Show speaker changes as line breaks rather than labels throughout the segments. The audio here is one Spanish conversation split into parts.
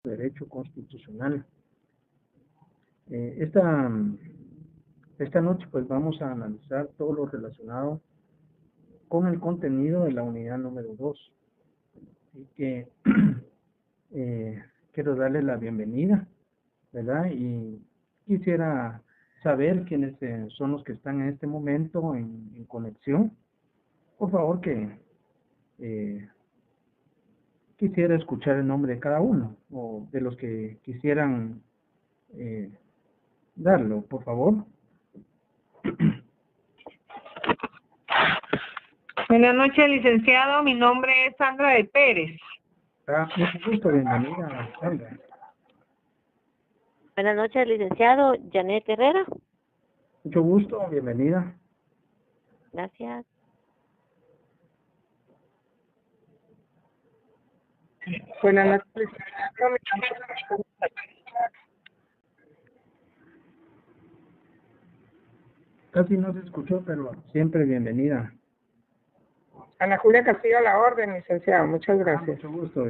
Derecho constitucional. Esta noche pues vamos a analizar todo lo relacionado con el contenido de la unidad número 2. Así que quiero darle la bienvenida, ¿verdad? Y quisiera saber quiénes son los que están en este momento en conexión. Por favor que quisiera escuchar el nombre de cada uno, o de los que quisieran darlo, por favor.
Buenas noches, licenciado. Mi nombre es Sandra de Pérez.
Mucho gusto, bienvenida, Sandra.
Buenas noches, licenciado. Janet Herrera.
Mucho gusto, bienvenida.
Gracias.
Buenas noches, licenciado.
Casi no se escuchó, pero siempre bienvenida.
Ana Julia Castillo a la orden, licenciado. Muchas gracias.
Mucho gusto.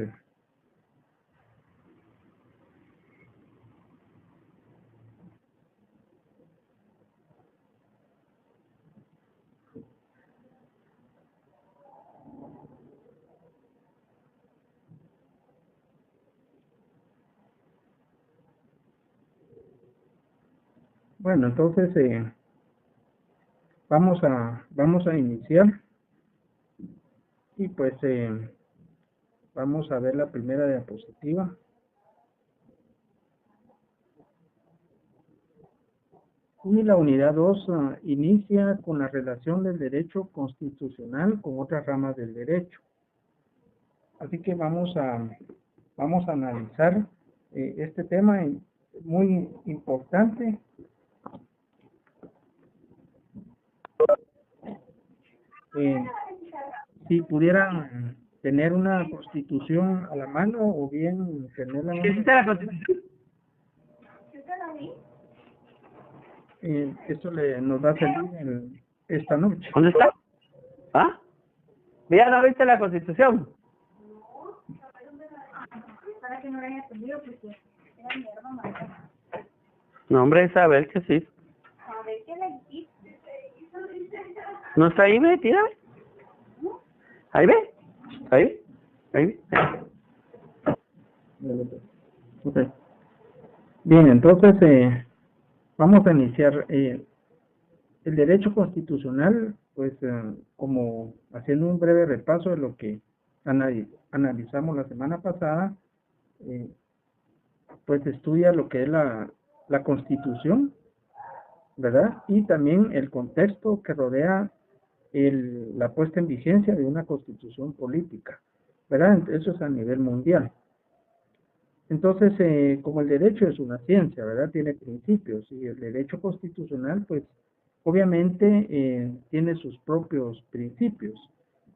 Bueno, entonces vamos a iniciar y pues vamos a ver la primera diapositiva. Y la unidad 2 inicia con la relación del derecho constitucional con otras ramas del derecho. Así que vamos a analizar este tema muy importante. Si pudieran tener una constitución a la mano o bien tenerla
¿Necesita la constitución?
esto nos va a servir esta noche.
¿Dónde está? ¿Ah? ¿Ya no viste la constitución?
Para que no le haya entendido, porque era mi hermana.
No, hombre, a ver que sí.
A ver qué le hiciste.
¿No está ahí, ve? Tírame. Ahí ve. Ahí ve.
Okay. Bien, entonces vamos a iniciar. El derecho constitucional, pues como haciendo un breve repaso de lo que analizamos la semana pasada, pues estudia lo que es la Constitución, ¿verdad? Y también el contexto que rodea la puesta en vigencia de una Constitución política, ¿verdad? Eso es a nivel mundial. Entonces, como el derecho es una ciencia, ¿verdad? Tiene principios, y el derecho constitucional, pues, obviamente tiene sus propios principios.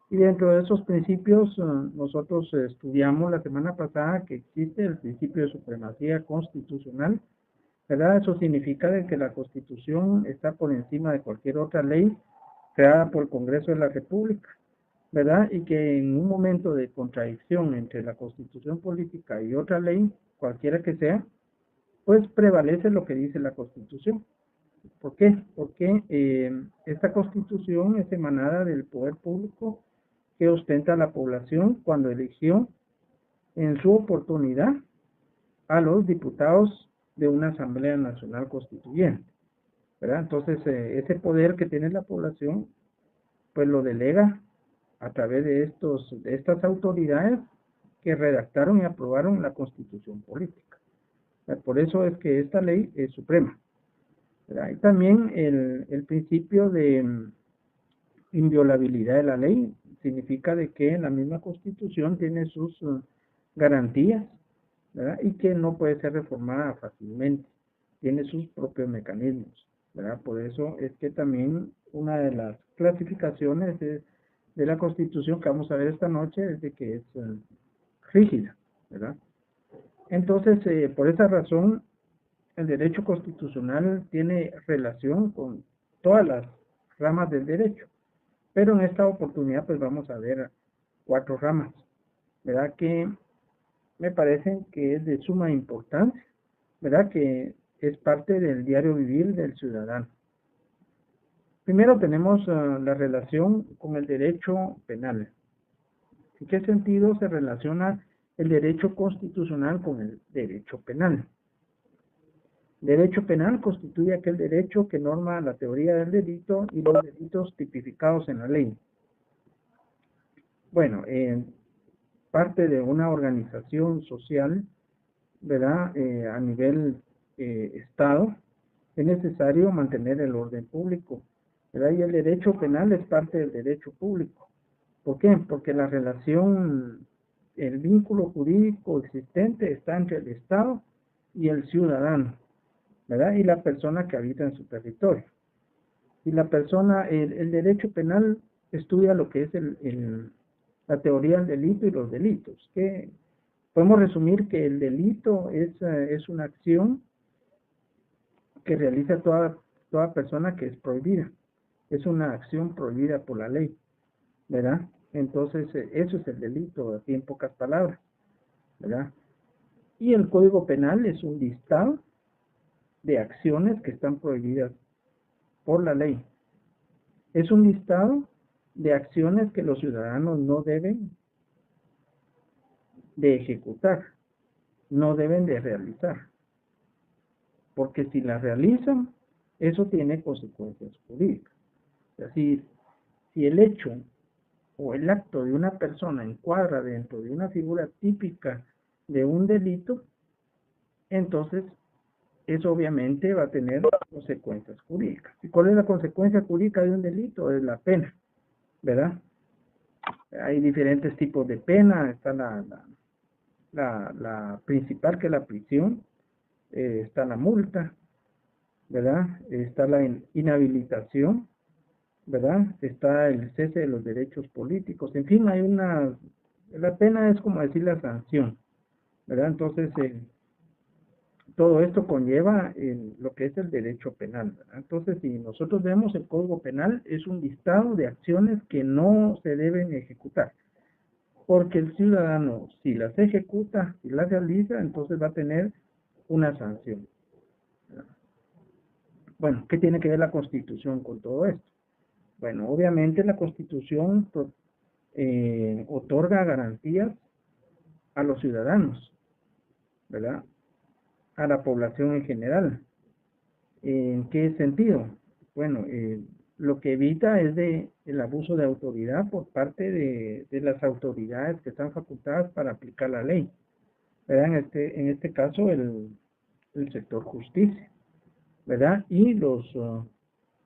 Y dentro de esos principios, nosotros estudiamos la semana pasada que existe el principio de supremacía constitucional, ¿verdad? Eso significa de que la Constitución está por encima de cualquier otra ley creada por el Congreso de la República, ¿verdad? Y que en un momento de contradicción entre la Constitución política y otra ley, cualquiera que sea, pues prevalece lo que dice la Constitución. ¿Por qué? Porque esta Constitución es emanada del poder público que ostenta la población cuando eligió en su oportunidad a los diputados de una Asamblea Nacional Constituyente, ¿verdad? Entonces, ese poder que tiene la población, pues lo delega a través de estas autoridades que redactaron y aprobaron la Constitución política. Por eso es que esta ley es suprema. Hay también el principio de inviolabilidad de la ley. Significa de que la misma Constitución tiene sus garantías, ¿verdad? Y que no puede ser reformada fácilmente. Tiene sus propios mecanismos, ¿verdad? Por eso es que también una de las clasificaciones de la Constitución que vamos a ver esta noche es de que es rígida, ¿verdad? Entonces, por esa razón, el derecho constitucional tiene relación con todas las ramas del derecho, pero en esta oportunidad pues vamos a ver 4 ramas, ¿verdad? Que me parece que es de suma importancia, ¿verdad? Que es parte del diario vivir del ciudadano. Primero tenemos la relación con el derecho penal. ¿En qué sentido se relaciona el derecho constitucional con el derecho penal? Derecho penal constituye aquel derecho que norma la teoría del delito y los delitos tipificados en la ley. Bueno, parte de una organización social, ¿verdad? A nivel Estado, es necesario mantener el orden público, ¿verdad? Y el derecho penal es parte del derecho público. ¿Por qué? Porque la relación, el vínculo jurídico existente está entre el Estado y el ciudadano, ¿verdad? Y la persona que habita en su territorio. Y la persona, el derecho penal estudia lo que es la teoría del delito y los delitos. Que podemos resumir que el delito es una acción que realiza toda persona que es prohibida. Es una acción prohibida por la ley, ¿verdad? Entonces, eso es el delito, así en pocas palabras, ¿verdad? Y el Código Penal es un listado de acciones que están prohibidas por la ley. Es un listado de acciones que los ciudadanos no deben de ejecutar, no deben de realizar. Porque si las realizan, eso tiene consecuencias jurídicas. O sea, si el hecho o el acto de una persona encuadra dentro de una figura típica de un delito, entonces eso obviamente va a tener consecuencias jurídicas. ¿Y cuál es la consecuencia jurídica de un delito? Es la pena, ¿verdad? Hay diferentes tipos de pena. Está la principal, que es la prisión, está la multa, ¿verdad? Está la inhabilitación, ¿verdad? Está el cese de los derechos políticos. En fin, la pena es como decir la sanción, ¿verdad? Entonces, todo esto conlleva lo que es el derecho penal, ¿verdad? Entonces, si nosotros vemos el Código Penal, es un listado de acciones que no se deben ejecutar, porque el ciudadano, si las ejecuta, si las realiza, entonces va a tener una sanción, ¿verdad? Bueno, ¿qué tiene que ver la Constitución con todo esto? Bueno, obviamente la Constitución otorga garantías a los ciudadanos, ¿verdad? A la población en general. ¿En qué sentido? Bueno, lo que evita es el abuso de autoridad por parte de las autoridades que están facultadas para aplicar la ley, ¿verdad? En este caso, el sector justicia, ¿verdad? Y los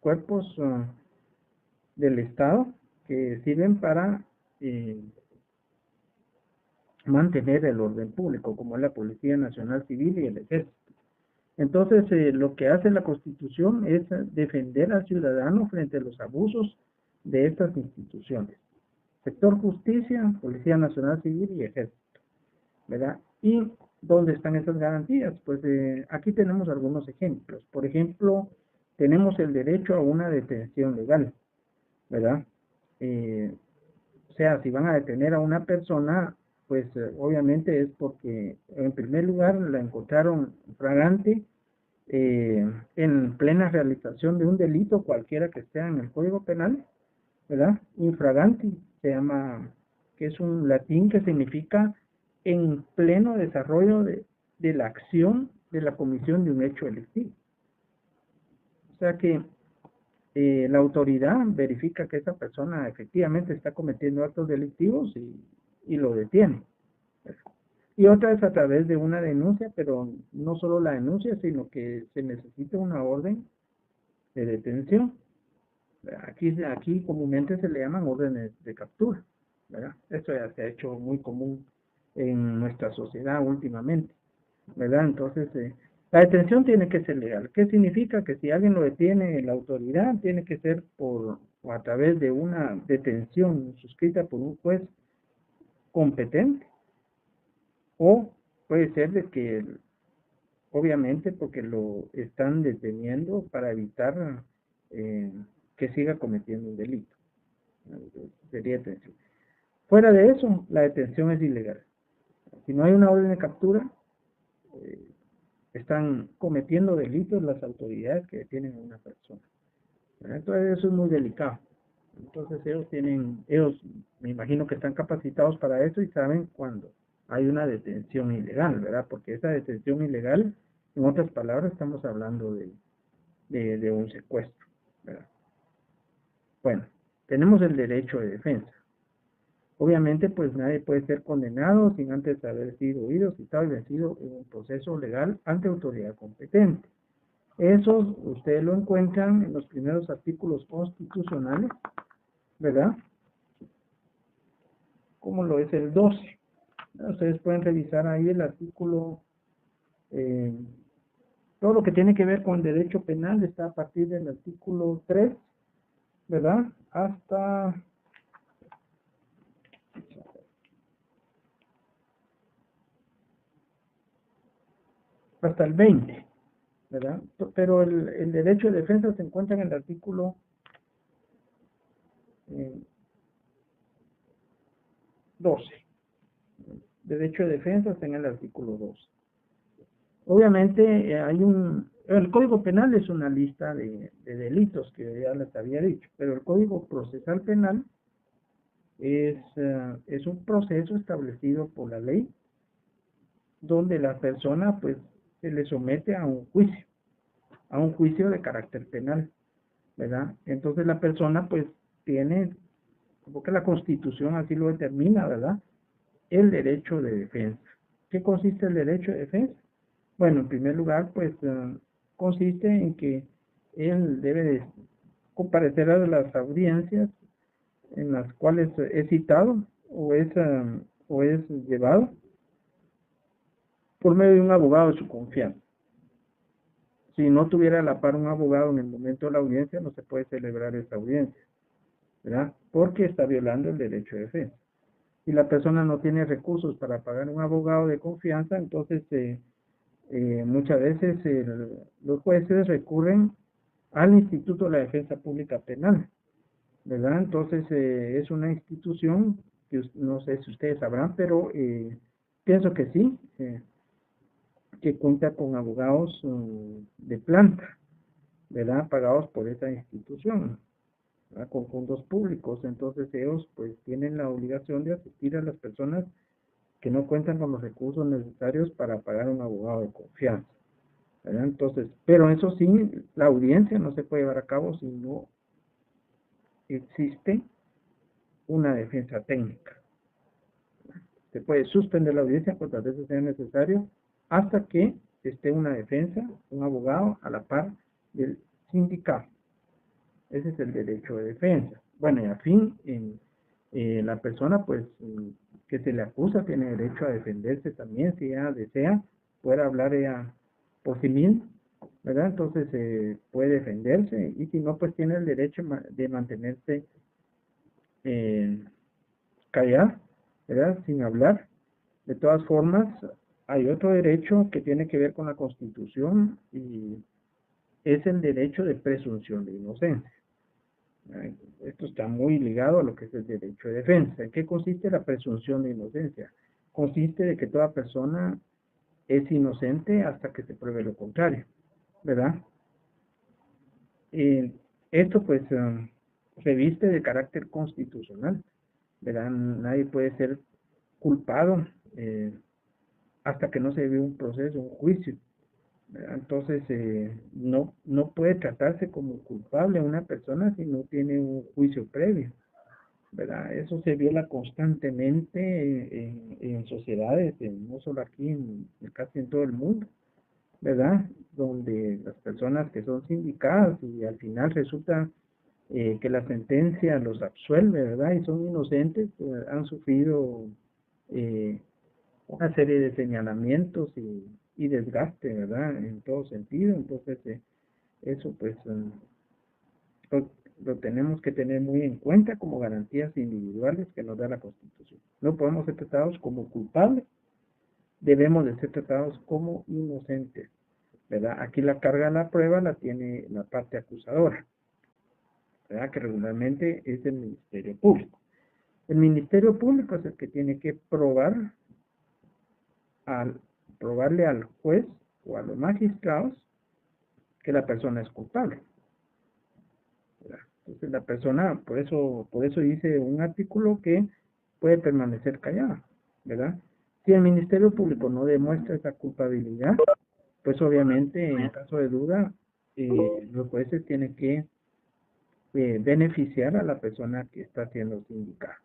cuerpos del Estado que sirven para mantener el orden público, como es la Policía Nacional Civil y el Ejército. Entonces, lo que hace la Constitución es defender al ciudadano frente a los abusos de estas instituciones. Sector Justicia, Policía Nacional Civil y Ejército, ¿verdad? ¿Y dónde están esas garantías? Pues aquí tenemos algunos ejemplos. Por ejemplo, tenemos el derecho a una detención legal, ¿verdad? O sea, si van a detener a una persona, pues obviamente es porque en primer lugar la encontraron fragante en plena realización de un delito cualquiera que esté en el Código Penal, ¿verdad? Infraganti se llama, que es un latín que significa en pleno desarrollo de la acción de la comisión de un hecho delictivo. O sea que la autoridad verifica que esa persona efectivamente está cometiendo actos delictivos y lo detiene. Y otra es a través de una denuncia, pero no solo la denuncia, sino que se necesita una orden de detención. Aquí comúnmente se le llaman órdenes de captura, ¿verdad? Esto ya se ha hecho muy común en nuestra sociedad últimamente, ¿verdad? Entonces, la detención tiene que ser legal. ¿Qué significa? Que si alguien lo detiene la autoridad, tiene que ser o a través de una detención suscrita por un juez competente, o puede ser de que, obviamente, porque lo están deteniendo para evitar que siga cometiendo un delito. Sería detención. Fuera de eso, la detención es ilegal. si no hay una orden de captura, están cometiendo delitos las autoridades que detienen a una persona. Entonces eso es muy delicado. Entonces ellos me imagino que están capacitados para eso y saben cuando hay una detención ilegal, ¿verdad? Porque esa detención ilegal, en otras palabras, estamos hablando de un secuestro, ¿verdad? Bueno, tenemos el derecho de defensa. Obviamente, pues nadie puede ser condenado sin antes haber sido oído, citado y vencido en un proceso legal ante autoridad competente. Eso ustedes lo encuentran en los primeros artículos constitucionales, ¿verdad? Como lo es el 12. Ustedes pueden revisar ahí el artículo, todo lo que tiene que ver con el derecho penal está a partir del artículo 3, ¿verdad? Hasta el 20, ¿verdad? Pero el derecho de defensa se encuentra en el artículo 12. Derecho de defensa está en el artículo 12. Obviamente el Código Penal es una lista de delitos que ya les había dicho, pero el Código Procesal Penal es un proceso establecido por la ley donde la persona pues se le somete a un juicio de carácter penal, ¿verdad? Entonces la persona pues tiene, porque la Constitución así lo determina, ¿verdad? El derecho de defensa. ¿Qué consiste el derecho de defensa? Bueno, en primer lugar, pues consiste en que él debe de comparecer a las audiencias en las cuales es citado o es llevado por medio de un abogado de su confianza. Si no tuviera a la par un abogado en el momento de la audiencia, no se puede celebrar esa audiencia, ¿verdad? Porque está violando el derecho de defensa. Si la persona no tiene recursos para pagar un abogado de confianza, entonces muchas veces los jueces recurren al Instituto de la Defensa Pública Penal, ¿verdad? Entonces es una institución que no sé si ustedes sabrán, pero pienso que sí, que cuenta con abogados de planta, ¿verdad? Pagados por esa institución, ¿verdad? Con fondos públicos. Entonces ellos pues tienen la obligación de asistir a las personas que no cuentan con los recursos necesarios para pagar un abogado de confianza, ¿verdad? Entonces, pero eso sí, la audiencia no se puede llevar a cabo si no existe una defensa técnica. Se puede suspender la audiencia cuantas veces sea necesario hasta que esté una defensa, un abogado a la par del sindicato. Ese es el derecho de defensa. Bueno, y al fin, la persona pues que se le acusa tiene derecho a defenderse también, si ella desea, puede hablar ella por sí misma, ¿verdad? Entonces puede defenderse y si no, pues tiene el derecho de mantenerse callada, ¿verdad? Sin hablar. De todas formas, hay otro derecho que tiene que ver con la Constitución y es el derecho de presunción de inocencia. Esto está muy ligado a lo que es el derecho de defensa. ¿En qué consiste la presunción de inocencia? Consiste de que toda persona es inocente hasta que se pruebe lo contrario, ¿verdad? Esto pues reviste de carácter constitucional, ¿verdad? Nadie puede ser culpado hasta que no se ve un proceso, un juicio, ¿verdad? Entonces no puede tratarse como culpable a una persona si no tiene un juicio previo, ¿verdad? Eso se viola constantemente en sociedades, no solo aquí, casi en todo el mundo, ¿verdad? Donde las personas que son sindicadas y al final resulta que la sentencia los absuelve, ¿verdad? Y son inocentes, han sufrido una serie de señalamientos y desgaste, ¿verdad? En todo sentido. Entonces, eso pues lo tenemos que tener muy en cuenta como garantías individuales que nos da la Constitución. No podemos ser tratados como culpables, debemos de ser tratados como inocentes, ¿verdad? Aquí la carga de la prueba la tiene la parte acusadora, ¿verdad? Que regularmente es el Ministerio Público. El Ministerio Público es el que tiene que probar al probarle al juez o a los magistrados que la persona es culpable. Entonces la persona, por eso dice un artículo que puede permanecer callada, ¿verdad? Si el Ministerio Público no demuestra esa culpabilidad, pues obviamente en caso de duda, los jueces tienen que beneficiar a la persona que está siendo sindicada.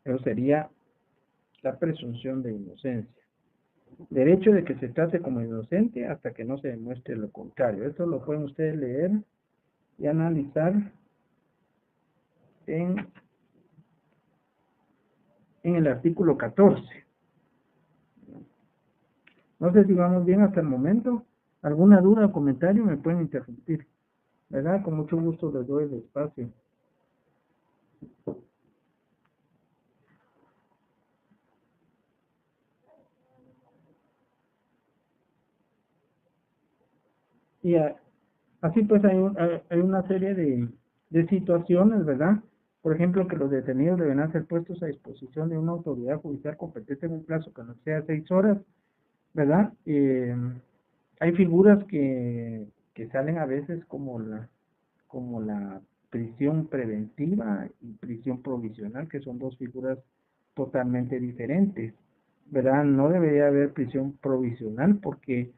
Eso sería la presunción de inocencia. Derecho de que se trate como inocente hasta que no se demuestre lo contrario. Esto lo pueden ustedes leer y analizar en el artículo 14. No sé si vamos bien hasta el momento. ¿Alguna duda o comentario? Me pueden interrumpir, ¿verdad? Con mucho gusto les doy el espacio. Y así pues hay una serie de situaciones, ¿verdad? Por ejemplo, que los detenidos deben ser puestos a disposición de una autoridad judicial competente en un plazo que no sea 6 horas, ¿verdad? Hay figuras que salen a veces como la prisión preventiva y prisión provisional, que son dos figuras totalmente diferentes, ¿verdad? No debería haber prisión provisional porque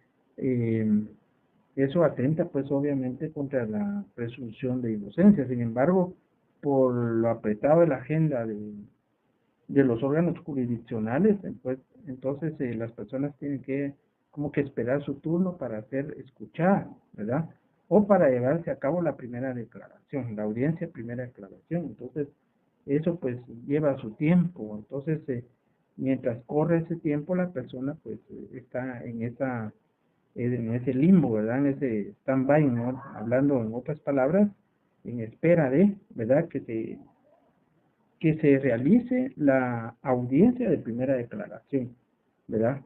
eso atenta pues obviamente contra la presunción de inocencia. Sin embargo, por lo apretado de la agenda de los órganos jurisdiccionales, pues, entonces las personas tienen que como que esperar su turno para ser escuchadas, ¿verdad? O para llevarse a cabo la primera declaración, la audiencia primera declaración. Entonces, eso pues lleva su tiempo. Entonces, mientras corre ese tiempo, la persona pues está en ese limbo, ¿verdad? En ese stand-by, ¿no? Hablando en otras palabras, en espera de, ¿verdad? Que se realice la audiencia de primera declaración, ¿verdad?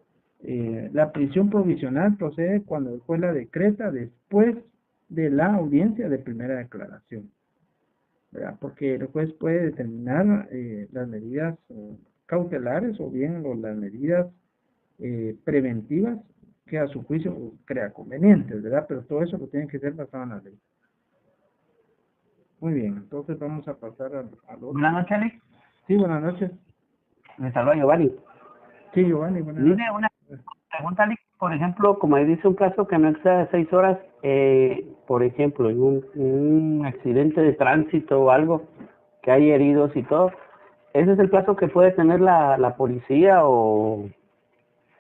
La prisión provisional procede cuando el juez la decreta después de la audiencia de primera declaración, ¿verdad? Porque el juez puede determinar las medidas cautelares o bien las medidas preventivas que a su juicio crea convenientes, ¿verdad? Pero todo eso lo tiene que ser basado en la ley. Muy bien, entonces vamos a pasar al otro.
Buenas noches, Alex.
Sí, buenas noches.
Me saluda Giovanni.
Sí, Giovanni, buenas noches.
Mire, una pregunta, Alex. Por ejemplo, como ahí dice un plazo que no exceda 6 horas, por ejemplo, en un accidente de tránsito o algo, que hay heridos y todo, ¿ese es el plazo que puede tener la policía o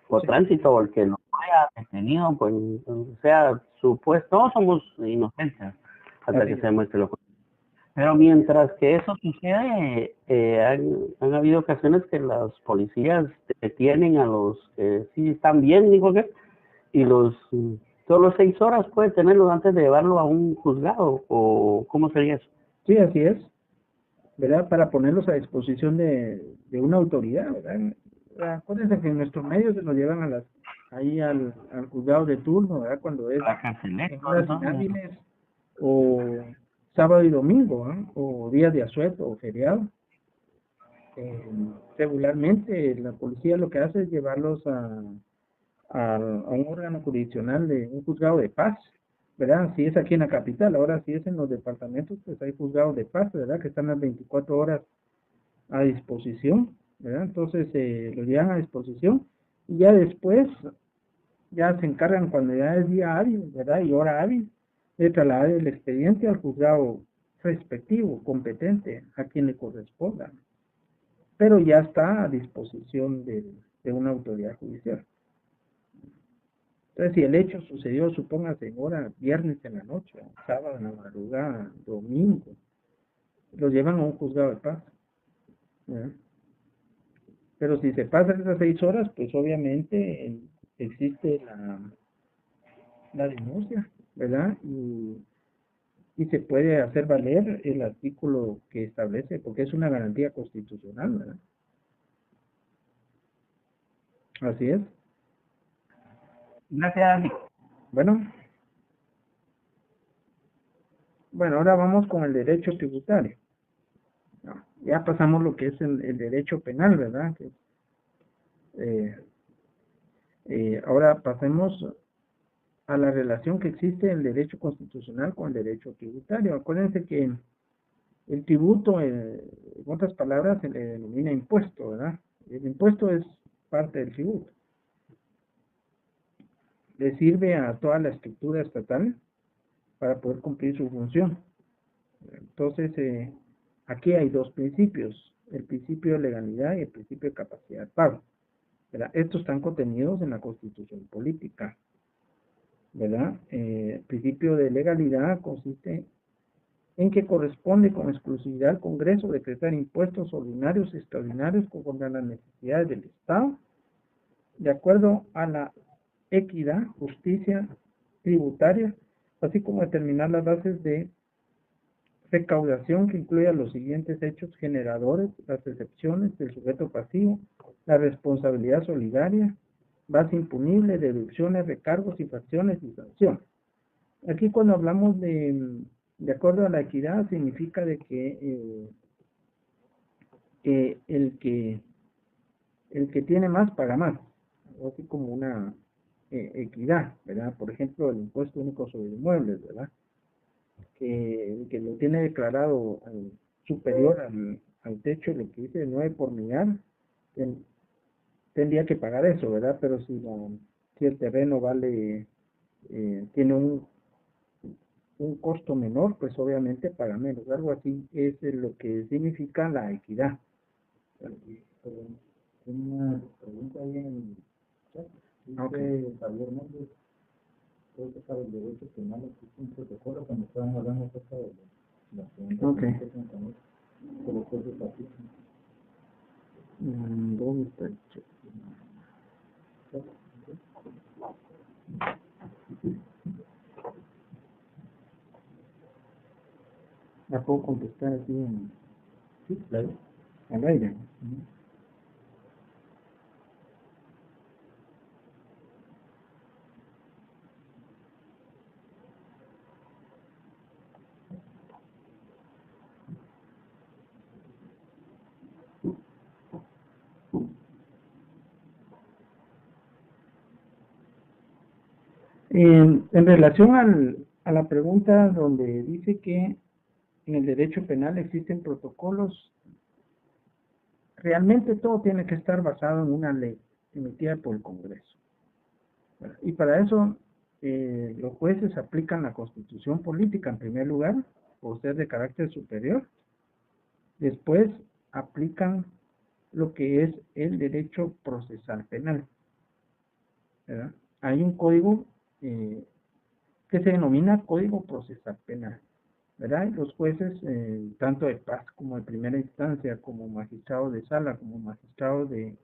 Sí.
tránsito o el que lo haya detenido? Pues, o sea, supuesto, todos somos inocentes hasta
Así
que
es.
se demuestre lo contrario. Pero mientras que eso sucede, han habido ocasiones que los policías detienen a los que sí están bien, digo que, y solo 6 horas puede tenerlos antes de llevarlo a un juzgado, o ¿cómo sería eso?
Sí, así es, ¿verdad? Para ponerlos a disposición de una autoridad, ¿verdad? Acuérdense que en nuestros medios se nos llevan ahí al juzgado de turno, ¿verdad? Cuando es
La carcelera,
en horas
todo eso.
inhábiles o sábado y domingo, ¿ah? O días de asueto o feriado. Regularmente la policía lo que hace es llevarlos a un órgano jurisdiccional de un juzgado de paz, ¿verdad? Si es aquí en la capital, ahora si es en los departamentos, pues hay juzgados de paz, ¿verdad? Que están las 24 horas a disposición, ¿verdad? Entonces lo llevan a disposición y ya después ya se encargan cuando ya es día hábil, ¿verdad? Y hora hábil de trasladar el expediente al juzgado respectivo, competente, a quien le corresponda, pero ya está a disposición de una autoridad judicial. Entonces, si el hecho sucedió, supóngase en hora viernes en la noche, sábado en la madrugada, domingo, los llevan a un juzgado de paz, ¿verdad? Pero si se pasan esas 6 horas, pues obviamente existe la denuncia, ¿verdad? Y se puede hacer valer el artículo que establece, porque es una garantía constitucional, ¿verdad? Así es.
Gracias, Alex.
Bueno, ahora vamos con el derecho tributario. No, ya pasamos lo que es el derecho penal, ¿verdad? Ahora pasemos a la relación que existe en el derecho constitucional con el derecho tributario. Acuérdense que el tributo, en otras palabras, se le denomina impuesto, ¿verdad? El impuesto es parte del tributo. Le sirve a toda la estructura estatal para poder cumplir su función. Entonces, aquí hay dos principios, el principio de legalidad y el principio de capacidad de pago, ¿verdad? Estos están contenidos en la Constitución política, ¿verdad? El principio de legalidad consiste en que corresponde con exclusividad al Congreso decretar impuestos ordinarios y extraordinarios conforme a las necesidades del Estado, de acuerdo a la equidad, justicia tributaria, así como determinar las bases de recaudación que incluya los siguientes hechos generadores, las excepciones del sujeto pasivo, la responsabilidad solidaria, base impunible, deducciones, recargos, infracciones y sanciones. Aquí cuando hablamos de acuerdo a la equidad, significa de que el que tiene más paga más, así como una equidad, ¿verdad? Por ejemplo, el impuesto único sobre inmuebles, ¿verdad? Que lo tiene declarado superior al techo, lo que dice 9 por millar, tendría que pagar eso, ¿verdad? Pero si el terreno vale, tiene un costo menor, pues obviamente paga menos. Algo así es lo que significa la equidad. Una pregunta ahí en el chat. Dice Javier Méndez, creo que sabe el derecho penal, existe un protocolo cuando estaban hablando acerca de la pregunta. Ok. ¿Dónde está el chat? ¿La puedo contestar así en... Sí, claro. Al aire. En relación a la pregunta donde dice que en el derecho penal existen protocolos, realmente todo tiene que estar basado en una ley emitida por el Congreso. Y para eso los jueces aplican la Constitución política en primer lugar, por ser de carácter superior. Después aplican lo que es el derecho procesal penal, ¿verdad? Hay un código que se denomina Código Procesal Penal, ¿verdad? Y los jueces, tanto de paz como de primera instancia, como magistrados de sala, como magistrados de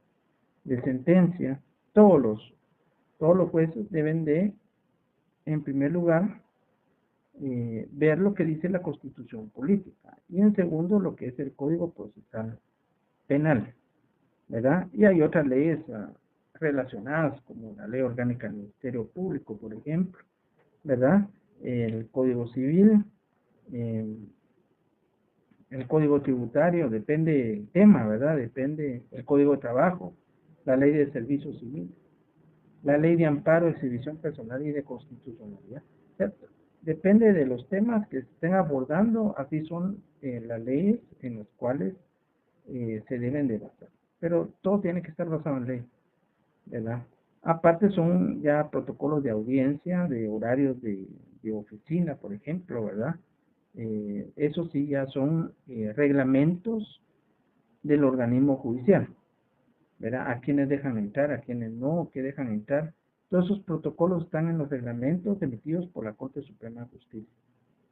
sentencia, todos los jueces deben de, en primer lugar, ver lo que dice la Constitución política, y en segundo, lo que es el Código Procesal Penal, ¿verdad? Y hay otras leyes relacionadas, como la Ley Orgánica del Ministerio Público, por ejemplo, ¿verdad? El Código Civil, el Código Tributario, depende del tema, ¿verdad? Depende el Código de Trabajo, la Ley de Servicio Civil, la Ley de Amparo, Exhibición Personal y de Constitucionalidad, ¿cierto? Depende de los temas que se estén abordando, así son las leyes en las cuales se deben de basar. Pero todo tiene que estar basado en ley, ¿verdad? Aparte son ya protocolos de audiencia, de horarios de oficina, por ejemplo, ¿verdad? Eso sí ya son reglamentos del organismo judicial, ¿verdad? A quienes dejan entrar, a quienes no, que dejan entrar. Todos esos protocolos están en los reglamentos emitidos por la Corte Suprema de Justicia,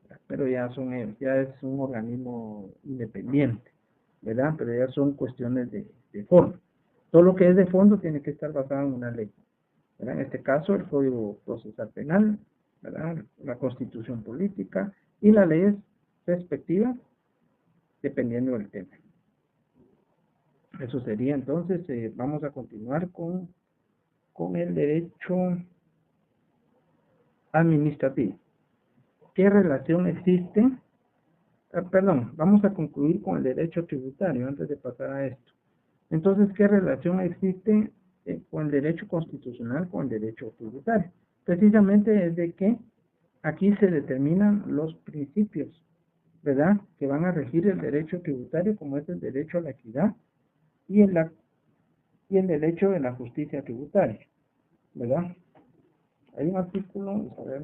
¿verdad? Pero ya es un organismo independiente, ¿verdad? Pero ya son cuestiones de forma. Todo lo que es de fondo tiene que estar basado en una ley, ¿verdad? En este caso, el Código Procesal Penal, ¿verdad? La Constitución Política y las leyes respectivas, dependiendo del tema. Eso sería entonces, vamos a continuar con el derecho administrativo. ¿Qué relación existe? Perdón, vamos a concluir con el derecho tributario antes de pasar a esto. Entonces, ¿qué relación existe con el derecho constitucional, con el derecho tributario. Precisamente es de que aquí se determinan los principios, ¿verdad?, que van a regir el derecho tributario, como es el derecho a la equidad y el derecho de la justicia tributaria, ¿verdad? Hay un artículo, vamos a ver.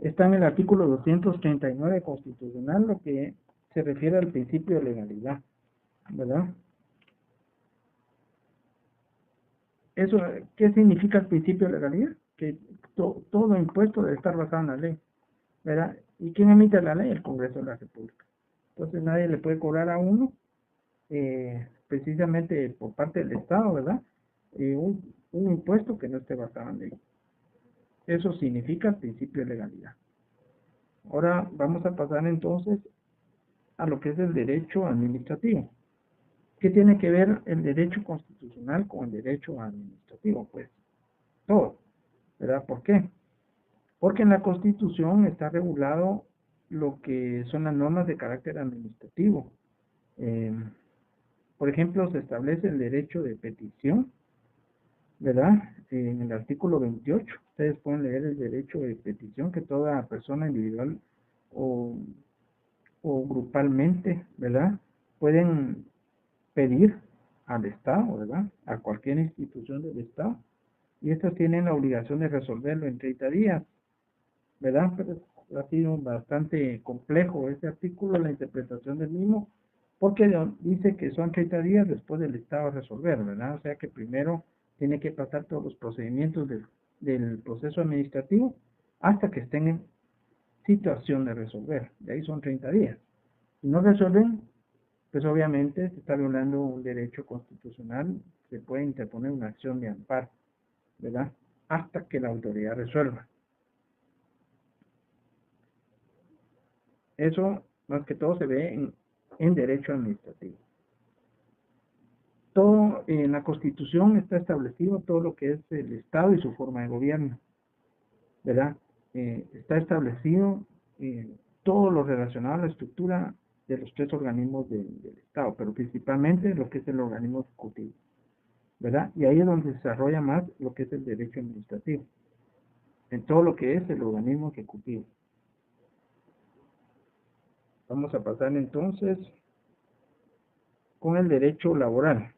Está en el artículo 239 constitucional, lo que se refiere al principio de legalidad, ¿verdad? Eso, ¿qué significa el principio de legalidad? Que todo impuesto debe estar basado en la ley, ¿verdad? ¿Y quién emite la ley? El Congreso de la República. Entonces nadie le puede cobrar a uno, precisamente por parte del Estado, ¿verdad?, un impuesto que no esté basado en ley. Eso significa el principio de legalidad. Ahora vamos a pasar entonces a lo que es el derecho administrativo. ¿Qué tiene que ver el derecho constitucional con el derecho administrativo? Pues todo, ¿verdad? ¿Por qué? Porque en la Constitución está regulado lo que son las normas de carácter administrativo. Por ejemplo, se establece el derecho de petición, ¿verdad? En el artículo 28, ustedes pueden leer el derecho de petición que toda persona individual o grupalmente, ¿verdad?, pueden pedir al Estado, ¿verdad?, a cualquier institución del Estado, y estos tienen la obligación de resolverlo en 30 días, ¿verdad? Pero ha sido bastante complejo este artículo, la interpretación del mismo, porque dice que son 30 días después del Estado resolver, ¿verdad? O sea que primero tiene que pasar todos los procedimientos del proceso administrativo hasta que estén en situación de resolver. De ahí son 30 días. Si no resuelven, pues obviamente se está violando un derecho constitucional, se puede interponer una acción de amparo, ¿verdad?, hasta que la autoridad resuelva. Eso, más que todo, se ve en derecho administrativo. Todo en la Constitución está establecido todo lo que es el Estado y su forma de gobierno, ¿verdad? Está establecido todo lo relacionado a la estructura de los 3 organismos del Estado, pero principalmente lo que es el organismo ejecutivo, ¿verdad? Y ahí es donde se desarrolla más lo que es el derecho administrativo, en todo lo que es el organismo ejecutivo. Vamos a pasar entonces con el derecho laboral.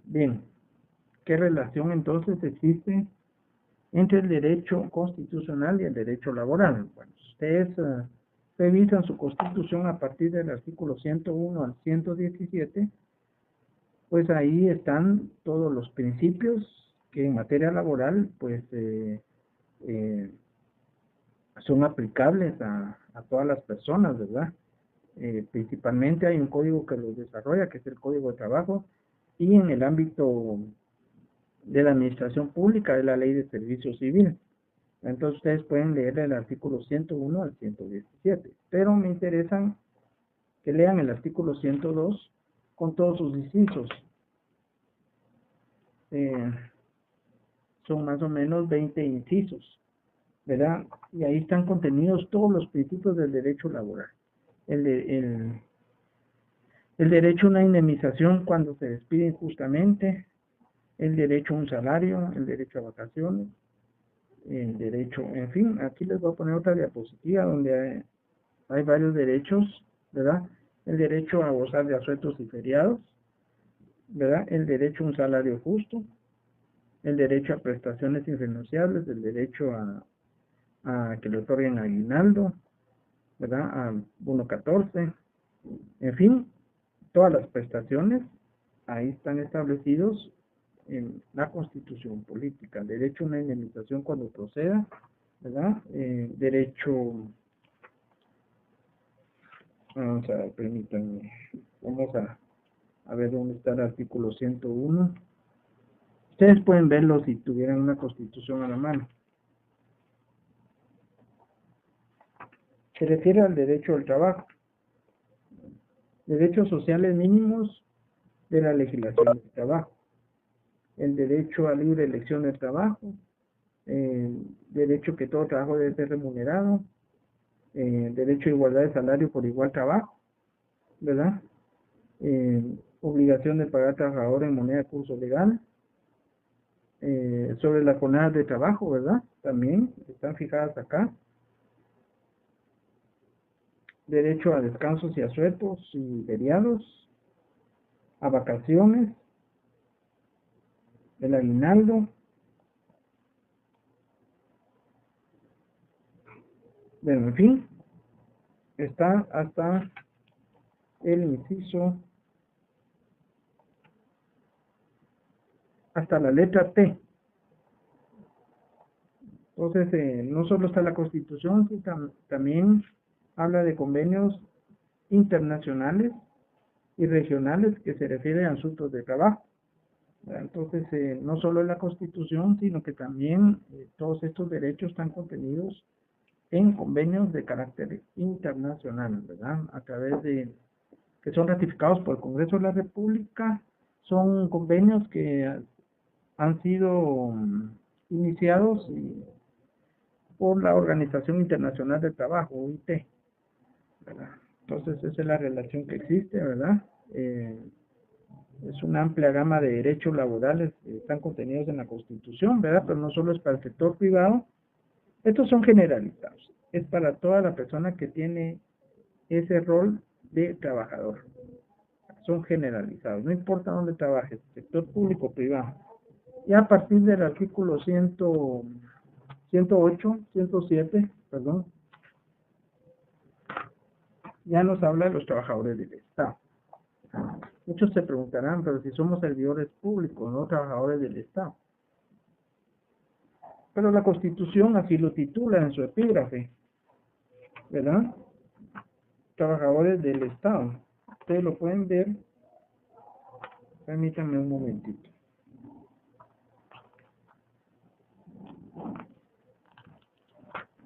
Bien, ¿qué relación entonces existe entre el derecho constitucional y el derecho laboral? Bueno, ustedes revisan su Constitución a partir del artículo 101 al 117, pues ahí están todos los principios que en materia laboral pues son aplicables a todas las personas, ¿verdad? Principalmente hay un código que los desarrolla, que es el Código de Trabajo, y en el ámbito de la administración pública es la Ley de Servicio Civil. Entonces ustedes pueden leer el artículo 101 al 117, pero me interesan que lean el artículo 102 con todos sus incisos. Son más o menos 20 incisos, ¿verdad? Y ahí están contenidos todos los principios del derecho laboral. El derecho a una indemnización cuando se despide injustamente, el derecho a un salario, el derecho a vacaciones, el derecho, en fin, aquí les voy a poner otra diapositiva donde hay varios derechos, ¿verdad? El derecho a gozar de asuetos y feriados, ¿verdad? El derecho a un salario justo, el derecho a prestaciones irrenunciables, el derecho a que le otorguen aguinaldo, ¿verdad?, a 1.14, en fin, todas las prestaciones ahí están establecidos en la Constitución política. El derecho a una indemnización cuando proceda, ¿verdad? Derecho, vamos a ver, permítanme, vamos a ver dónde está el artículo 101. Ustedes pueden verlo si tuvieran una Constitución a la mano. Se refiere al derecho al trabajo, derechos sociales mínimos de la legislación del trabajo, el derecho a libre elección del trabajo, derecho que todo trabajo debe ser remunerado, derecho a igualdad de salario por igual trabajo, ¿verdad? Obligación de pagar al trabajador en moneda de curso legal, sobre las jornadas de trabajo, ¿verdad? También están fijadas acá. Derecho a descansos y asuetos y feriados, a vacaciones, el aguinaldo, bueno, en fin, está hasta el inciso, hasta la letra T. Entonces, no solo está la Constitución, sino también habla de convenios internacionales y regionales que se refieren a asuntos de trabajo. Entonces, no solo en la Constitución, sino que también todos estos derechos están contenidos en convenios de carácter internacional, ¿verdad? A través de, que son ratificados por el Congreso de la República, son convenios que han sido iniciados por la Organización Internacional del Trabajo, OIT, ¿verdad? Entonces, esa es la relación que existe, ¿verdad? Es una amplia gama de derechos laborales que están contenidos en la Constitución, ¿verdad? Pero no solo es para el sector privado, estos son generalizados, es para toda la persona que tiene ese rol de trabajador. Son generalizados, no importa dónde trabajes, sector público o privado. Y a partir del artículo 107, perdón, ya nos habla de los trabajadores del Estado. Muchos se preguntarán, pero si somos servidores públicos, no trabajadores del Estado. Pero la Constitución así lo titula en su epígrafe, ¿verdad? Trabajadores del Estado. Ustedes lo pueden ver. Permítanme un momentito.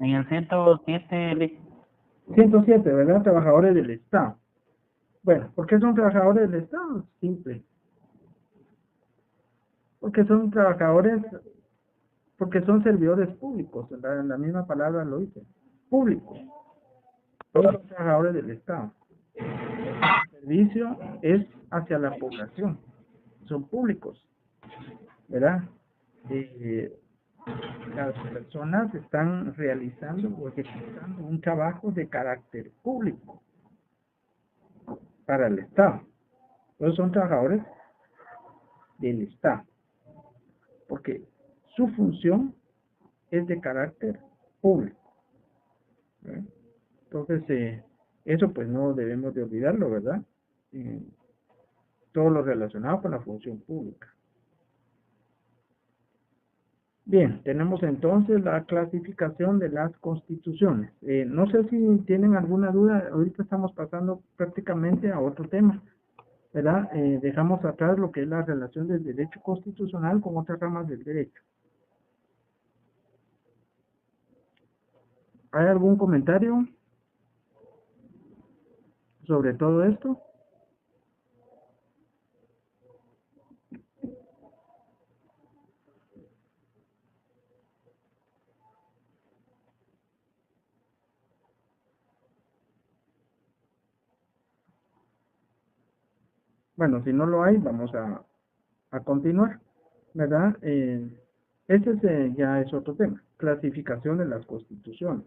En el 107,
107, ¿verdad? Trabajadores del Estado. Bueno, ¿por qué son trabajadores del Estado? Simple. Porque son trabajadores, porque son servidores públicos, la misma palabra lo dice, públicos. Todos los trabajadores del Estado. El servicio es hacia la población, son públicos, ¿verdad? Las personas están realizando o ejecutando un trabajo de carácter público para el Estado. Entonces son trabajadores del Estado, porque su función es de carácter público, ¿verdad? Entonces, eso pues no debemos de olvidarlo, ¿verdad? Todo lo relacionado con la función pública. Bien, tenemos entonces la clasificación de las constituciones. No sé si tienen alguna duda, ahorita estamos pasando prácticamente a otro tema, ¿verdad? Dejamos atrás lo que es la relación del derecho constitucional con otras ramas del derecho. ¿Hay algún comentario sobre todo esto? Bueno, si no lo hay, vamos a continuar, ¿verdad? Este ya es otro tema, clasificación de las constituciones.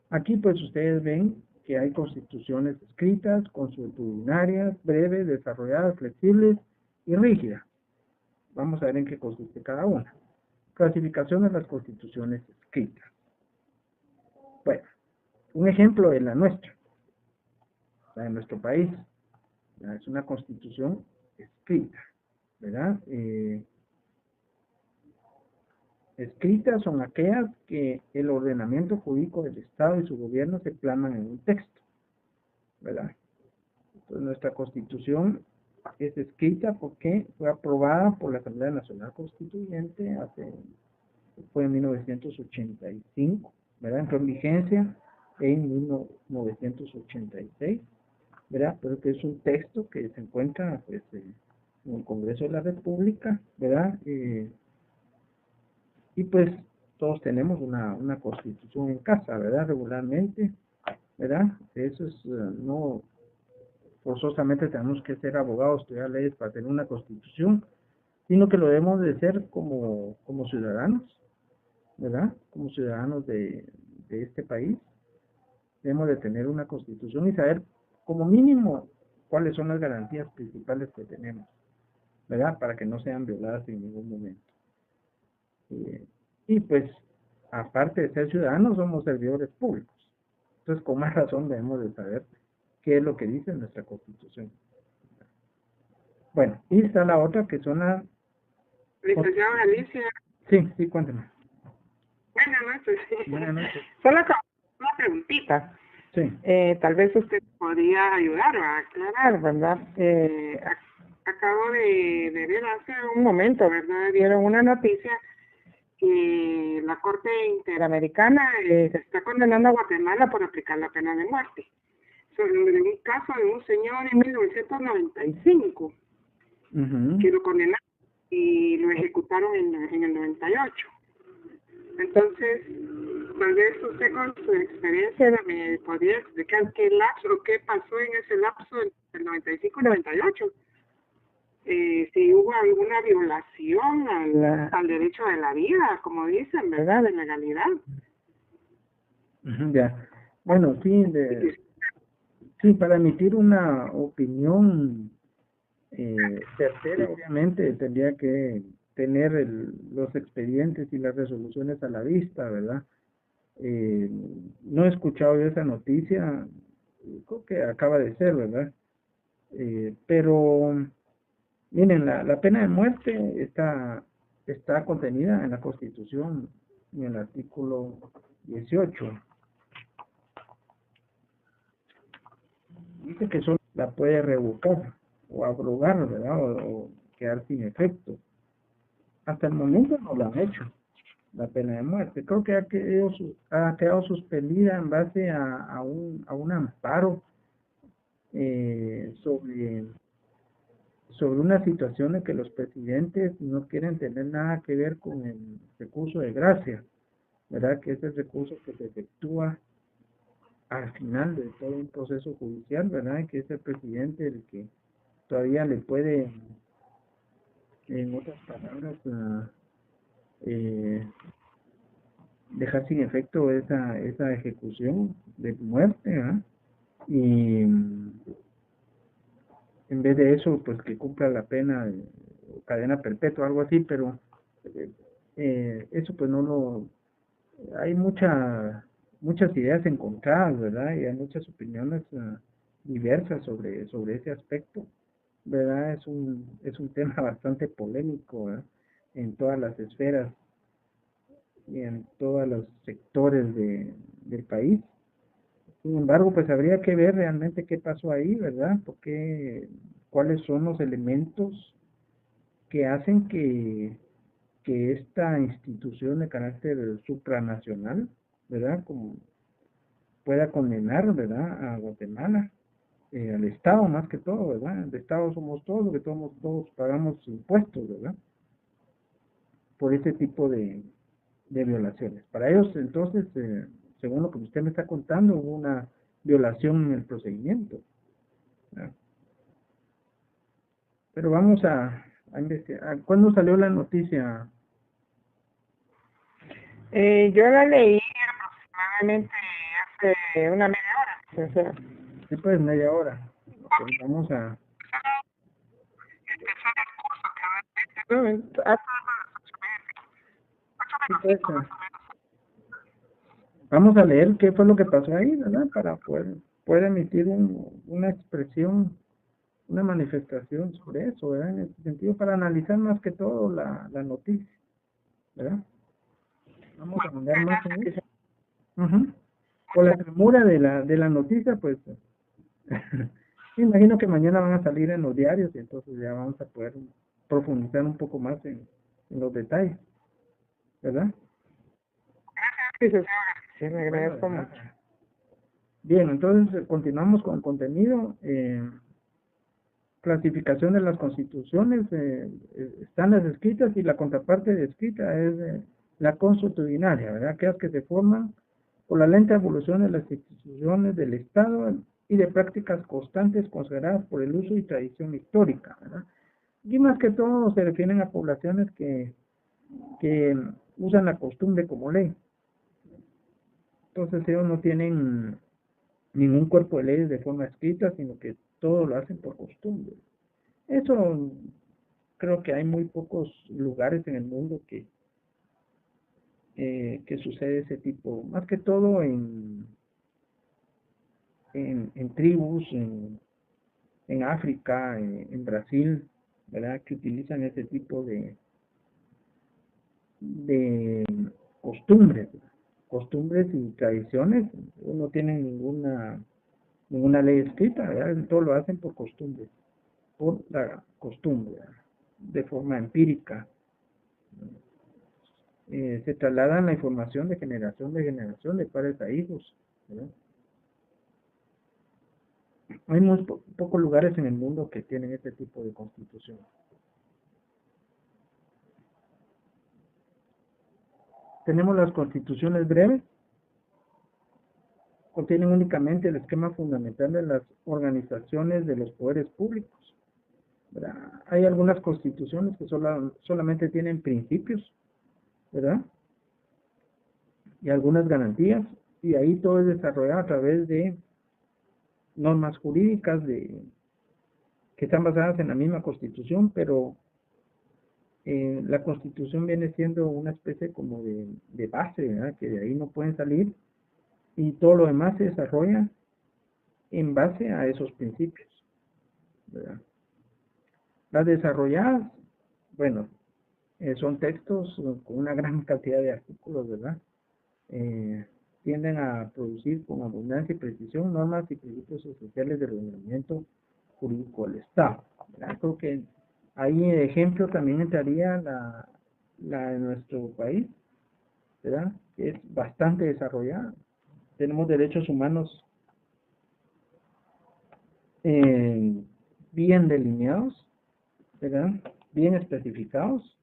Aquí pues ustedes ven que hay constituciones escritas, consuetudinarias, breves, desarrolladas, flexibles y rígidas. Vamos a ver en qué consiste cada una. Clasificación de las constituciones escritas. Bueno, un ejemplo de la nuestra, la de nuestro país. Es una constitución escrita, ¿verdad? Escritas son aquellas que el ordenamiento jurídico del Estado y su gobierno se plasman en un texto, ¿verdad? Entonces nuestra constitución es escrita porque fue aprobada por la Asamblea Nacional Constituyente fue en 1985, ¿verdad? Entró en vigencia en 1986, ¿verdad? Pero que es un texto que se encuentra pues, en el Congreso de la República, ¿verdad? Y pues todos tenemos una constitución en casa, ¿verdad? Regularmente, ¿verdad? Eso es, no forzosamente tenemos que ser abogados, estudiar leyes para tener una constitución, sino que lo debemos de ser como ciudadanos, ¿verdad? Como ciudadanos de este país, debemos de tener una constitución y saber como mínimo cuáles son las garantías principales que tenemos, ¿verdad? Para que no sean violadas en ningún momento. Y pues, aparte de ser ciudadanos, somos servidores públicos. Entonces, con más razón debemos de saber qué es lo que dice nuestra Constitución. Bueno, y está la otra que son las...
Licenciada Alicia,
Sí, cuéntame.
buenas noches.
Buenas noches.
Solo una preguntita.
Sí.
Tal vez usted podría ayudar a aclarar, ¿verdad? Acabo de ver hace un momento, ¿verdad? Dieron una noticia que la Corte Interamericana está condenando a Guatemala por aplicar la pena de muerte. Sobre un caso de un señor en 1995 que lo condenaron y lo ejecutaron en el 98. Entonces, tal vez usted con su experiencia me podría explicar qué pasó en ese lapso del 95 y 98. Si hubo alguna violación al derecho de la vida, como dicen, ¿verdad? De legalidad.
Ya. Bueno, sí, para emitir una opinión certera, obviamente, tendría que tener los expedientes y las resoluciones a la vista, ¿verdad? No he escuchado yo esa noticia, creo que acaba de ser, ¿verdad? Pero, miren, la pena de muerte está contenida en la Constitución, en el artículo 18. Dice que solo la puede revocar o abrogar, ¿verdad? O quedar sin efecto. Hasta el momento no lo han hecho, la pena de muerte. Creo que ha quedado suspendida en base a un amparo sobre una situación en que los presidentes no quieren tener nada que ver con el recurso de gracia, ¿verdad? Que es el recurso que se efectúa al final de todo un proceso judicial, ¿verdad? Que es el presidente el que todavía le puede, en otras palabras, dejar sin efecto esa ejecución de muerte, ¿verdad? Y en vez de eso, pues que cumpla la pena de cadena perpetua, algo así, pero eso pues no lo... Hay muchas ideas encontradas, ¿verdad? Y hay muchas opiniones diversas sobre ese aspecto, ¿verdad? Es un tema bastante polémico, ¿verdad? En todas las esferas y en todos los sectores del país. Sin embargo, pues habría que ver realmente qué pasó ahí, ¿verdad? Cuáles son los elementos que hacen que esta institución de carácter supranacional, ¿verdad? Como pueda condenar, ¿verdad? A Guatemala, al Estado más que todo, ¿verdad? El Estado somos todos, porque todos pagamos impuestos, ¿verdad? Por ese tipo de violaciones. Para ellos, entonces, según lo que usted me está contando, hubo una violación en el procedimiento, ¿verdad? Pero vamos a investigar. ¿Cuándo salió la noticia?
Yo la leí aproximadamente hace una media hora. O sea,
Sí, pues media hora. Ok, vamos a... Sí, pues, vamos a leer qué fue lo que pasó ahí, ¿verdad? Para poder emitir una expresión, una manifestación sobre eso, ¿verdad? En ese sentido, para analizar más que todo la noticia, ¿verdad? Vamos a mandar más en eso. Por la premura de la noticia, pues, me imagino que mañana van a salir en los diarios y entonces ya vamos a poder profundizar un poco más en los detalles, ¿verdad?
Sí, me agradezco mucho.
Bien, entonces continuamos con el contenido. clasificación de las constituciones, están las escritas y la contraparte de escrita es la consuetudinaria, ¿verdad? Aquellas que se forman por la lenta evolución de las instituciones del Estado y de prácticas constantes consideradas por el uso y tradición histórica, ¿verdad? Y más que todo se refieren a poblaciones que usan la costumbre como ley. Entonces ellos no tienen ningún cuerpo de leyes de forma escrita, sino que todo lo hacen por costumbre. Eso creo que hay muy pocos lugares en el mundo que sucede ese tipo, más que todo en tribus, en África, en Brasil, ¿verdad? Que utilizan ese tipo de costumbres, costumbres y tradiciones. No tienen ninguna ley escrita, ¿verdad? Todo lo hacen por costumbre, por la costumbre, ¿verdad? De forma empírica. Se trasladan la información de generación, de padres a hijos, ¿verdad? Hay muy pocos lugares en el mundo que tienen este tipo de constitución. Tenemos las constituciones breves, contienen únicamente el esquema fundamental de las organizaciones de los poderes públicos, ¿verdad? Hay algunas constituciones que solamente tienen principios, ¿verdad? Y algunas garantías, y ahí todo es desarrollado a través de normas jurídicas que están basadas en la misma constitución, pero la constitución viene siendo una especie como de base, ¿verdad? Que de ahí no pueden salir, y todo lo demás se desarrolla en base a esos principios, ¿verdad? Las desarrolladas, bueno, son textos con una gran cantidad de artículos, ¿verdad? Tienden a producir con abundancia y precisión normas y principios esenciales del ordenamiento jurídico del Estado, ¿verdad? Creo que ahí de ejemplo también entraría la de nuestro país, ¿verdad? Que es bastante desarrollada. Tenemos derechos humanos bien delineados, ¿verdad? Bien especificados.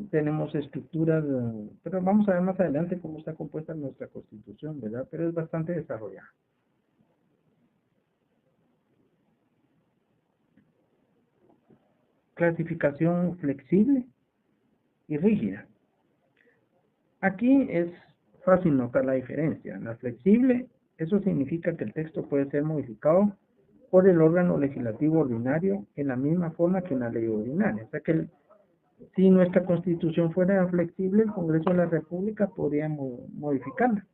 Tenemos estructuras, pero vamos a ver más adelante cómo está compuesta nuestra Constitución, ¿verdad? Pero es bastante desarrollada. Clasificación flexible y rígida. Aquí es fácil notar la diferencia. La flexible, eso significa que el texto puede ser modificado por el órgano legislativo ordinario en la misma forma que una ley ordinaria. O sea que si nuestra Constitución fuera flexible, el Congreso de la República podría modificarla,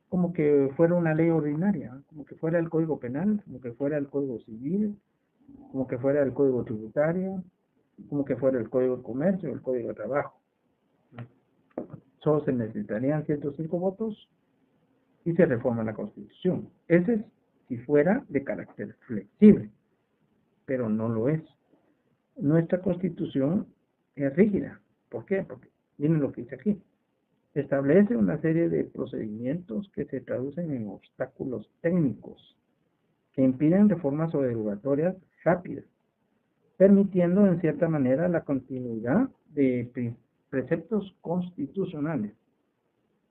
como que fuera una ley ordinaria, como que fuera el Código Penal, como que fuera el Código Civil, como que fuera el Código Tributario, como que fuera el Código de Comercio, el Código de Trabajo. Solo se necesitarían 105 votos y se reforma la Constitución. Ese es si fuera de carácter flexible, pero no lo es. Nuestra Constitución es rígida. ¿Por qué? Porque miren lo que dice aquí. Establece una serie de procedimientos que se traducen en obstáculos técnicos que impiden reformas o derogatorias rápidas, permitiendo en cierta manera la continuidad de preceptos constitucionales.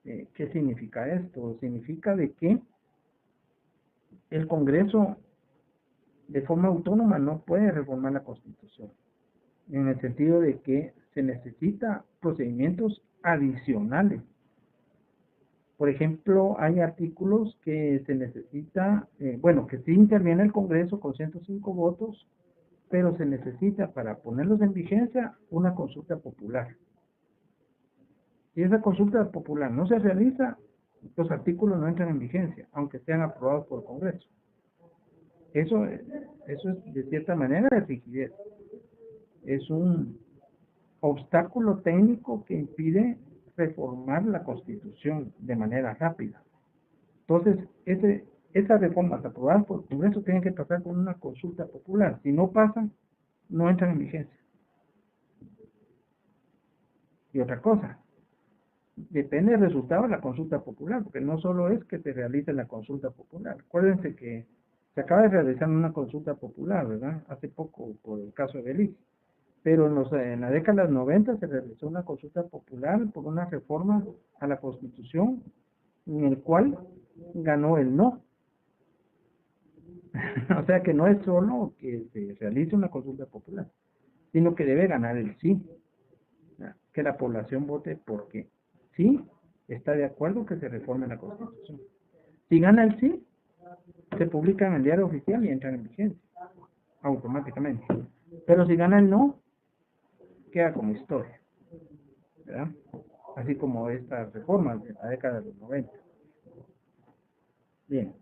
¿Qué significa esto? Significa de que el Congreso de forma autónoma no puede reformar la Constitución, en el sentido de que se necesita procedimientos adicionales. Por ejemplo, hay artículos que se necesita, que sí interviene el Congreso con 105 votos, pero se necesita para ponerlos en vigencia una consulta popular. Si esa consulta popular no se realiza, los artículos no entran en vigencia, aunque sean aprobados por el Congreso. Eso es de cierta manera de rigidez. Es un obstáculo técnico que impide reformar la Constitución de manera rápida. Entonces, esas reformas aprobadas por el Congreso tienen que pasar por una consulta popular. Si no pasan, no entran en vigencia. Y otra cosa, depende del resultado de la consulta popular, porque no solo es que se realice la consulta popular. Acuérdense que Se acaba de realizar una consulta popular, ¿verdad? Hace poco, por el caso de Belice. Pero en la década de los 90 se realizó una consulta popular por una reforma a la Constitución en el cual ganó el no. O sea que no es solo que se realice una consulta popular, sino que debe ganar el sí. Que la población vote porque sí está de acuerdo que se reforme la Constitución. Si gana el sí, se publica en el diario oficial y entra en vigencia automáticamente. Pero si gana el no, queda como historia, ¿verdad? Así como estas reformas de la década de los 90. Bien.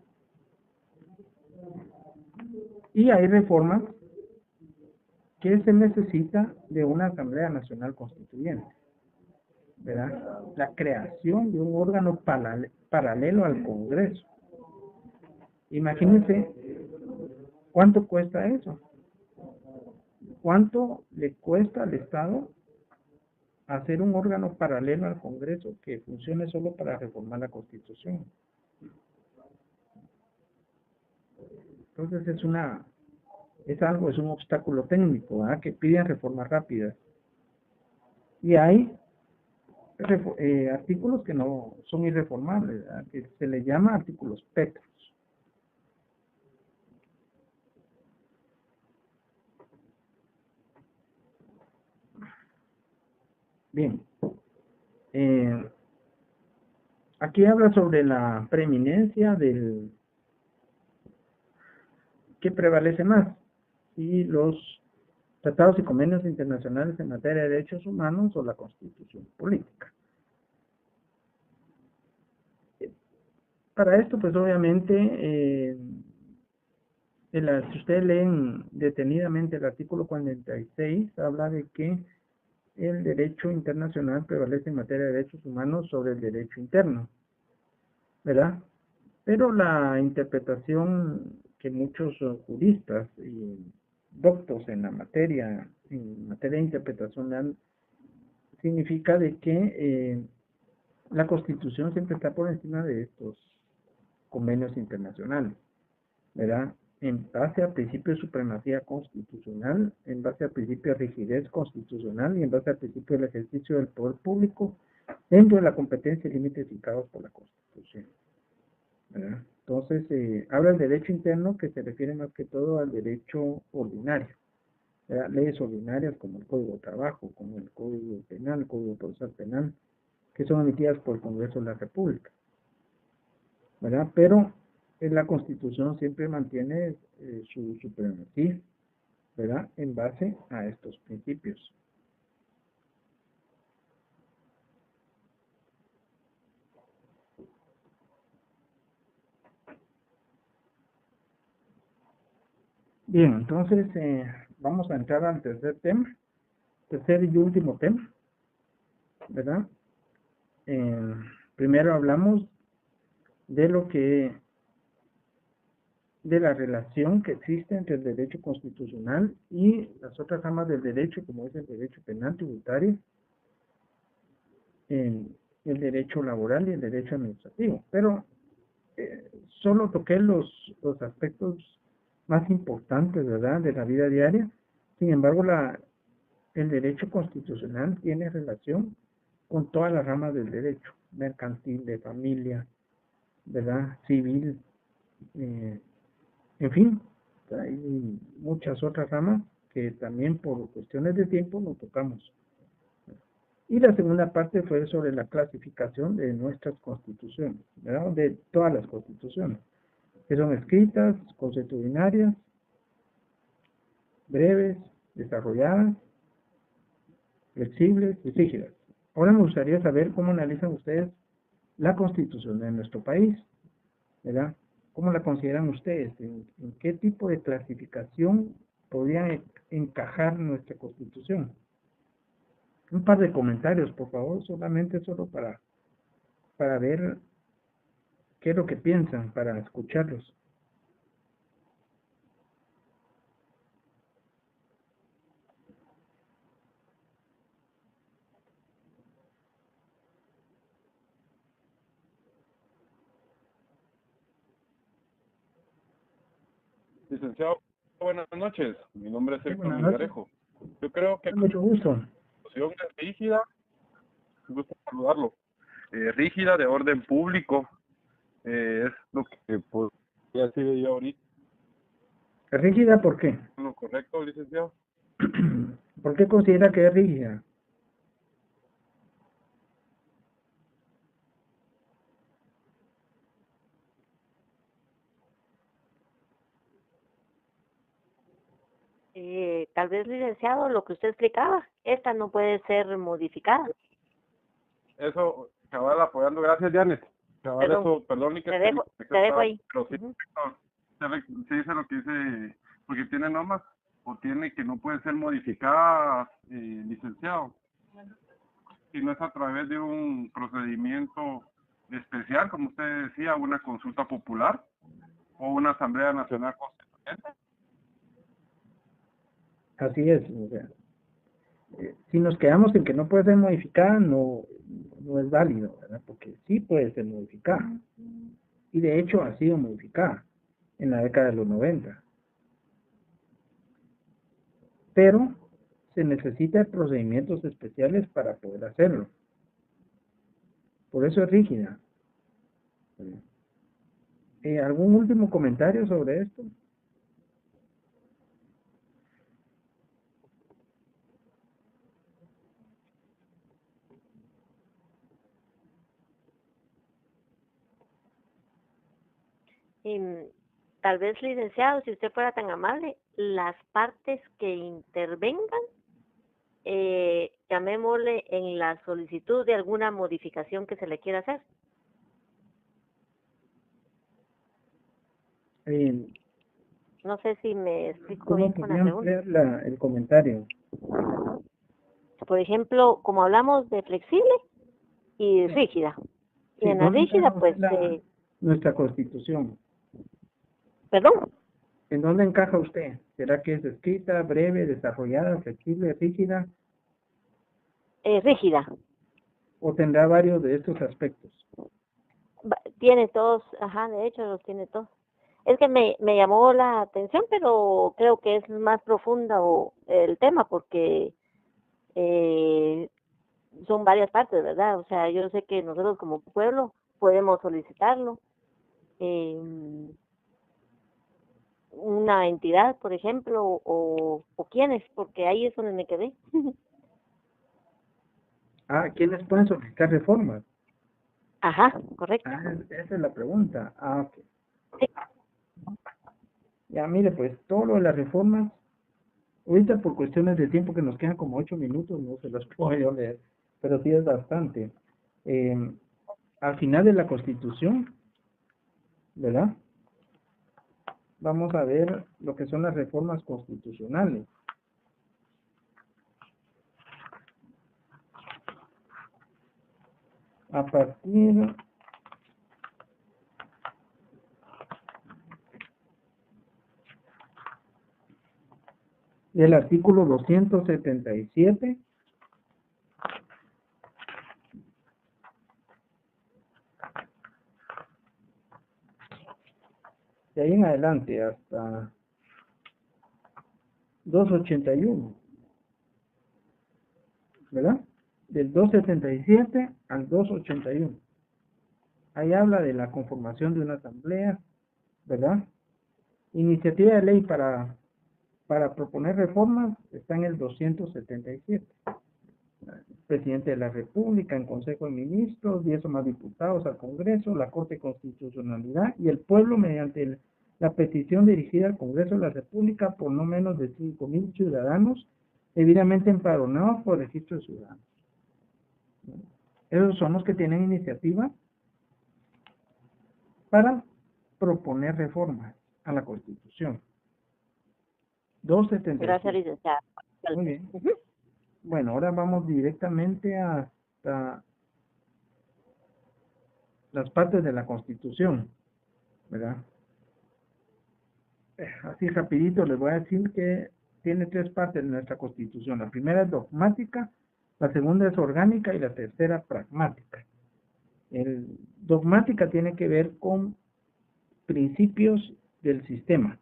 Y hay reformas que se necesita de una Asamblea Nacional Constituyente, ¿verdad? La creación de un órgano paralelo al Congreso. Imagínense cuánto cuesta eso. ¿Cuánto le cuesta al Estado hacer un órgano paralelo al Congreso que funcione solo para reformar la Constitución? Entonces es un obstáculo técnico, ¿verdad? Que piden reformas rápidas. Y hay artículos que no son irreformables, ¿verdad? Que se le llama artículos petros. Bien. Aquí habla sobre la preeminencia del que prevalece más, y los tratados y convenios internacionales en materia de derechos humanos o la Constitución política. Para esto, pues obviamente, si ustedes leen detenidamente el artículo 46, habla de que el derecho internacional prevalece en materia de derechos humanos sobre el derecho interno, ¿verdad? Pero la interpretación que muchos juristas y doctos en materia de interpretación dan, significa de que la Constitución siempre está por encima de estos convenios internacionales, ¿verdad? En base al principio de supremacía constitucional, en base al principio de rigidez constitucional y en base al principio del ejercicio del poder público dentro de la competencia y límites fijados por la Constitución, ¿verdad? Entonces, habla del derecho interno, que se refiere más que todo al derecho ordinario, ¿verdad? Leyes ordinarias como el Código de Trabajo, como el Código Penal, el Código Procesal Penal, que son emitidas por el Congreso de la República, ¿verdad? Pero la Constitución siempre mantiene su supremacía, ¿verdad? En base a estos principios. Bien, entonces vamos a entrar al tercer y último tema, ¿verdad? Primero hablamos de de la relación que existe entre el derecho constitucional y las otras ramas del derecho, como es el derecho penal tributario, el derecho laboral y el derecho administrativo. Pero solo toqué los aspectos más importantes, ¿verdad?, de la vida diaria. Sin embargo, el derecho constitucional tiene relación con todas las ramas del derecho: mercantil, de familia, ¿verdad?, civil, en fin, hay muchas otras ramas que también por cuestiones de tiempo no tocamos. Y la segunda parte fue sobre la clasificación de nuestras constituciones, ¿verdad?, de todas las constituciones, que son escritas, consuetudinarias, breves, desarrolladas, flexibles y rígidas. Ahora me gustaría saber cómo analizan ustedes la Constitución de nuestro país, ¿verdad? ¿Cómo la consideran ustedes? ¿En qué tipo de clasificación podría encajar nuestra Constitución? Un par de comentarios, por favor, solo para ver qué es lo que piensan, para escucharlos.
Licenciado, buenas noches. Mi nombre es
Sí,
Héctor
buenas noches.
Milgarejo. Yo creo que la
Mucho gusto.
Constitución es rígida, me gusta saludarlo, rígida de orden público, es lo que podría decir yo ahorita.
¿Es rígida por qué?
¿Lo correcto, licenciado?
¿Por qué considera que es rígida?
Tal vez, licenciado, lo que usted explicaba, esta no puede ser modificada.
Eso, cabal, apoyando, gracias, Janet. Cabal,
Perdón,
eso, perdón, ni que
te dejo ahí.
pero sí,
Ujú.
se dice lo que dice, porque tiene normas, o tiene que no puede ser modificada, licenciado, si no es a través de un procedimiento especial, como usted decía, una consulta popular o una Asamblea Nacional Constituyente.
Así es. O sea, si nos quedamos en que no puede ser modificada, no es válido, ¿verdad? Porque sí puede ser modificada. Y de hecho ha sido modificada en la década de los 90. Pero se necesitan procedimientos especiales para poder hacerlo. Por eso es rígida. ¿Algún último comentario sobre esto?
Y tal vez, licenciado, si usted fuera tan amable, las partes que intervengan, llamémosle en la solicitud de alguna modificación que se le quiera hacer.
Eh,
No sé si me explico
¿Cómo
bien con la
podría
pregunta.
ampliar el comentario?
Por ejemplo, como hablamos de flexible y rígida. Y
Sí,
en la
¿dónde
rígida,
encaja
pues,
usted nuestra Constitución?
perdón,
¿En dónde encaja usted? ¿Será que es escrita, breve, desarrollada, flexible, rígida?
rígida.
¿O tendrá varios de estos aspectos?
Tiene todos, ajá, de hecho los tiene todos. Es que me llamó la atención, pero creo que es más profunda el tema porque son varias partes, ¿verdad? O sea, yo sé que nosotros como pueblo podemos solicitarlo. Una entidad, por ejemplo, o quiénes, porque ahí es donde me quedé.
¿Quiénes pueden solicitar reformas?
Ajá, correcto.
Esa es la pregunta. Ok.
Sí.
Ya, mire, pues todo lo de las reformas, ahorita por cuestiones de tiempo que nos quedan como 8 minutos, no se los puedo yo leer, pero sí es bastante. Al final de la Constitución, ¿verdad? Vamos a ver lo que son las reformas constitucionales. A partir del artículo 277, de ahí en adelante hasta 281, ¿verdad? Del 277 al 281. Ahí habla de la conformación de una asamblea, ¿verdad? Iniciativa de ley para proponer reformas está en el 277. Presidente de la República, en Consejo de Ministros, 10 o más diputados al Congreso, la Corte de Constitucionalidad y el pueblo mediante la petición dirigida al Congreso de la República por no menos de 5.000 ciudadanos debidamente empadronados por registro de ciudadanos. Esos son los que tienen iniciativa para proponer reformas a la Constitución. 277.
Gracias, licenciada.
Muy bien. Bueno, ahora vamos directamente hasta las partes de la Constitución, ¿verdad? Así rapidito les voy a decir que tiene 3 partes de nuestra Constitución. La primera es dogmática, la segunda es orgánica y la tercera pragmática. El dogmática tiene que ver con principios del sistema,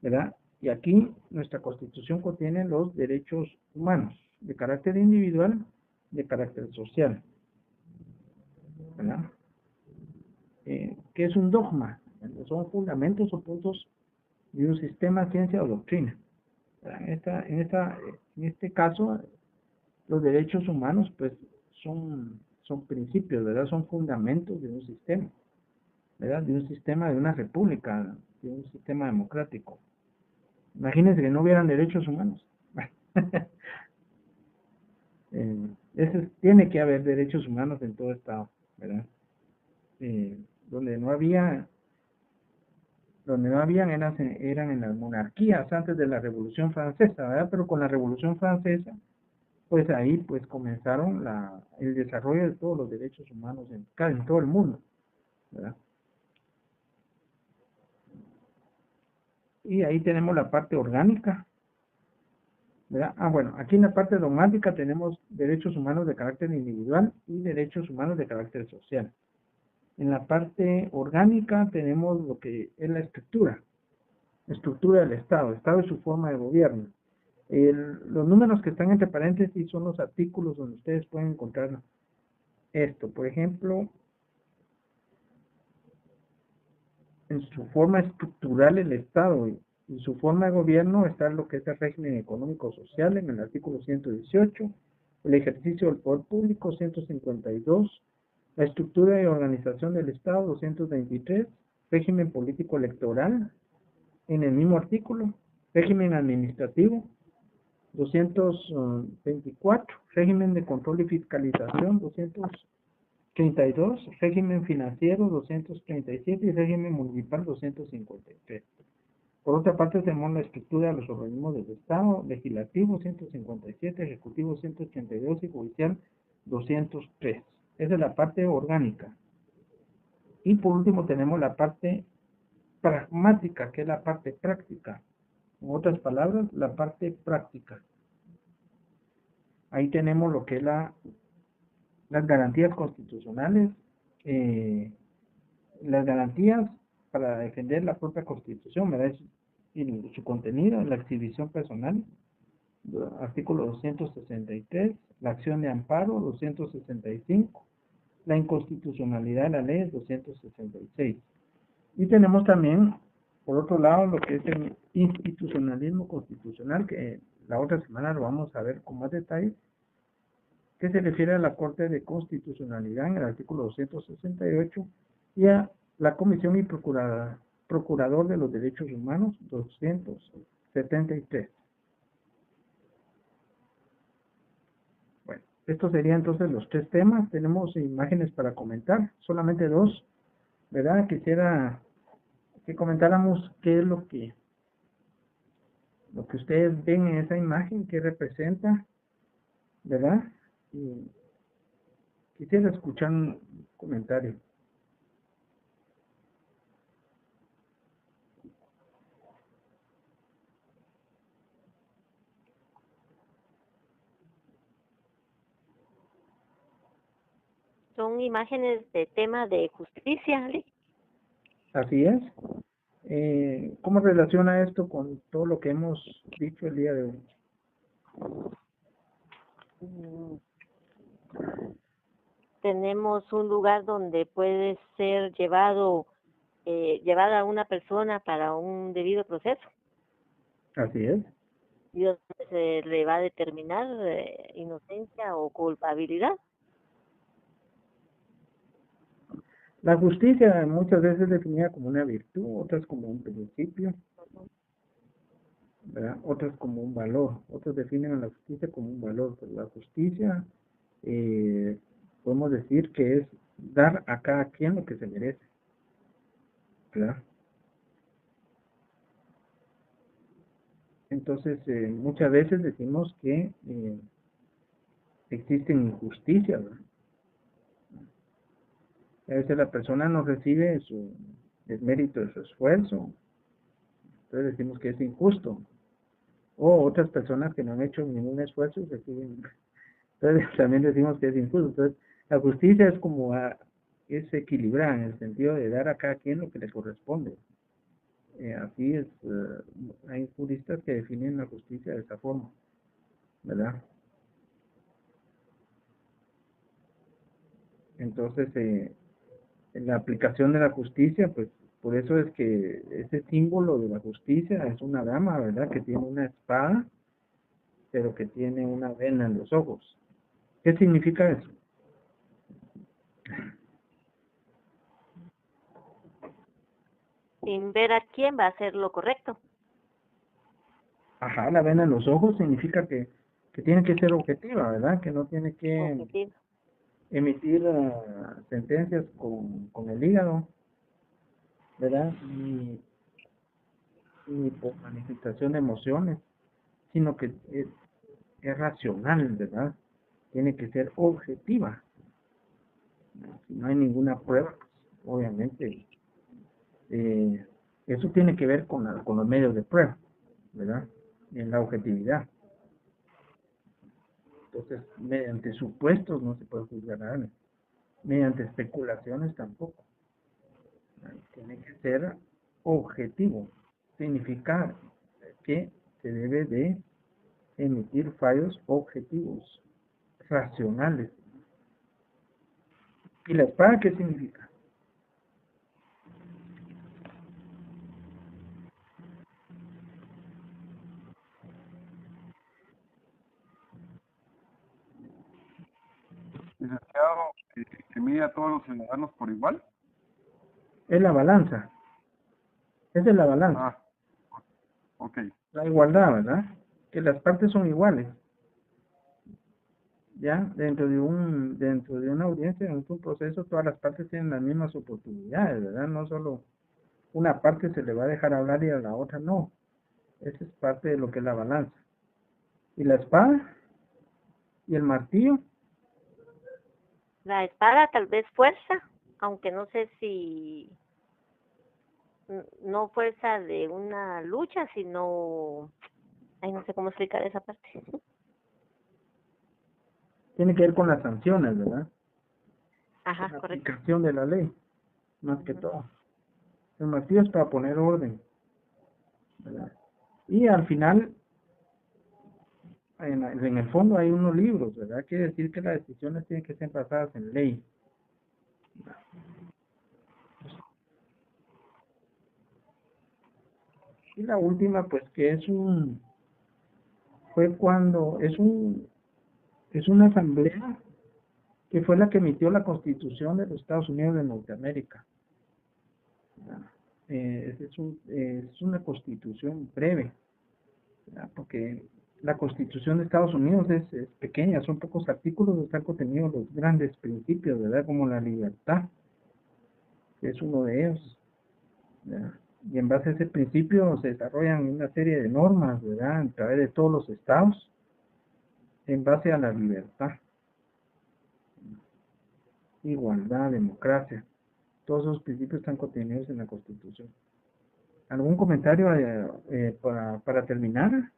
¿verdad? Y aquí nuestra Constitución contiene los derechos humanos, de carácter individual, de carácter social, ¿verdad? ¿Qué es un dogma? Son fundamentos o puntos de un sistema, ciencia o doctrina. En este caso, los derechos humanos, pues, son principios, ¿verdad? Son fundamentos de un sistema, ¿verdad? De un sistema, de una república, de un sistema democrático. Imagínense que no hubieran derechos humanos. Tiene que haber derechos humanos en todo estado, ¿verdad? Donde no habían eran en las monarquías antes de la Revolución Francesa, ¿verdad? Pero con la Revolución Francesa, pues ahí pues comenzaron el desarrollo de todos los derechos humanos en todo el mundo, ¿verdad? Y ahí tenemos la parte orgánica, ¿verdad? Bueno, aquí en la parte dogmática tenemos derechos humanos de carácter individual y derechos humanos de carácter social. En la parte orgánica tenemos lo que es la estructura del Estado y su forma de gobierno. Los números que están entre paréntesis son los artículos donde ustedes pueden encontrar esto. Por ejemplo, en su forma estructural el Estado y su forma de gobierno está lo que es el régimen económico-social en el artículo 118, el ejercicio del poder público 152, la estructura y organización del Estado 223, régimen político electoral en el mismo artículo, régimen administrativo 224, régimen de control y fiscalización 232, régimen financiero 237 y régimen municipal 253. Por otra parte tenemos la estructura de los organismos del Estado, legislativo 157, ejecutivo 182 y judicial 203. Esa es la parte orgánica. Y por último tenemos la parte pragmática, que es la parte práctica. En otras palabras, la parte práctica. Ahí tenemos lo que es las garantías constitucionales, las garantías para defender la propia Constitución, ¿verdad? Y su contenido, la exhibición personal, artículo 263, la acción de amparo, 265, la inconstitucionalidad de la ley, 266. Y tenemos también, por otro lado, lo que es el institucionalismo constitucional, que la otra semana lo vamos a ver con más detalle, que se refiere a la Corte de Constitucionalidad en el artículo 268 y a la Comisión y Procurador de los Derechos Humanos 273. Bueno, estos serían entonces los tres temas. Tenemos imágenes para comentar, solamente dos, ¿verdad? Quisiera que comentáramos qué es lo que ustedes ven en esa imagen, qué representa, ¿verdad? Y quisiera escuchar un comentario.
Son imágenes de tema de justicia, ¿sí?
Así es. ¿Cómo relaciona esto con todo lo que hemos dicho el día de hoy?
Tenemos un lugar donde puede ser llevada una persona para un debido proceso
Así es.
y donde se le va a determinar inocencia o culpabilidad.
La justicia muchas veces es definida como una virtud, otras como un principio, ¿verdad? Otras como un valor. Otros definen a la justicia como un valor. Pero la justicia, podemos decir que es dar a cada quien lo que se merece, ¿verdad? Entonces, muchas veces decimos que existen injusticias, ¿verdad? A veces la persona no recibe el mérito de su esfuerzo, entonces decimos que es injusto. O otras personas que no han hecho ningún esfuerzo reciben, entonces también decimos que es injusto. Entonces, la justicia es como es equilibrada en el sentido de dar a cada quien lo que le corresponde. Así es, hay juristas que definen la justicia de esa forma, ¿verdad? Entonces, en la aplicación de la justicia, pues por eso es que ese símbolo de la justicia es una dama, ¿verdad? Que tiene una espada, pero que tiene una vena en los ojos. ¿Qué significa eso?
Sin ver a quién va a hacer lo correcto.
Ajá, la vena en los ojos significa que tiene que ser objetiva, ¿verdad? Que no tiene que
Objetivo.
emitir sentencias con el hígado, ¿verdad? Ni por manifestación de emociones, sino que es racional, ¿verdad? Tiene que ser objetiva. Si no hay ninguna prueba, pues, obviamente, eso tiene que ver con los medios de prueba, ¿verdad? En la objetividad. Entonces, mediante supuestos no se puede juzgar a alguien, mediante especulaciones tampoco. Tiene que ser objetivo. Significa que se debe de emitir fallos objetivos, racionales. ¿Y la espada qué significa?
Licenciado, que mide a todos los ciudadanos por igual.
Es la balanza. Esa es la balanza.
Ah, ok.
La igualdad, ¿verdad? Que las partes son iguales. Ya, dentro de una audiencia, dentro de un proceso, todas las partes tienen las mismas oportunidades, ¿verdad? No solo una parte se le va a dejar hablar y a la otra no. Esa es parte de lo que es la balanza. ¿Y la espada? ¿Y el martillo?
La espada tal vez fuerza, aunque no sé si no fuerza de una lucha, sino, ay, no sé cómo explicar esa parte.
Tiene que ver con las sanciones, ¿verdad?
Ajá,
Con la
correcto.
aplicación de la ley, más que todo. El martillo es para poner orden, ¿verdad? Y al final, en el fondo hay unos libros, ¿verdad? Quiere decir que las decisiones tienen que ser basadas en ley. Y la última, pues que fue cuando, es una asamblea que fue la que emitió la Constitución de los Estados Unidos de Norteamérica. Es una constitución breve, ¿verdad? Porque la Constitución de Estados Unidos es pequeña, son pocos artículos, están contenidos los grandes principios, ¿verdad? Como la libertad, que es uno de ellos, ¿verdad? Y en base a ese principio se desarrollan una serie de normas, ¿verdad? A través de todos los estados, en base a la libertad, igualdad, democracia. Todos esos principios están contenidos en la Constitución. ¿Algún comentario para terminar?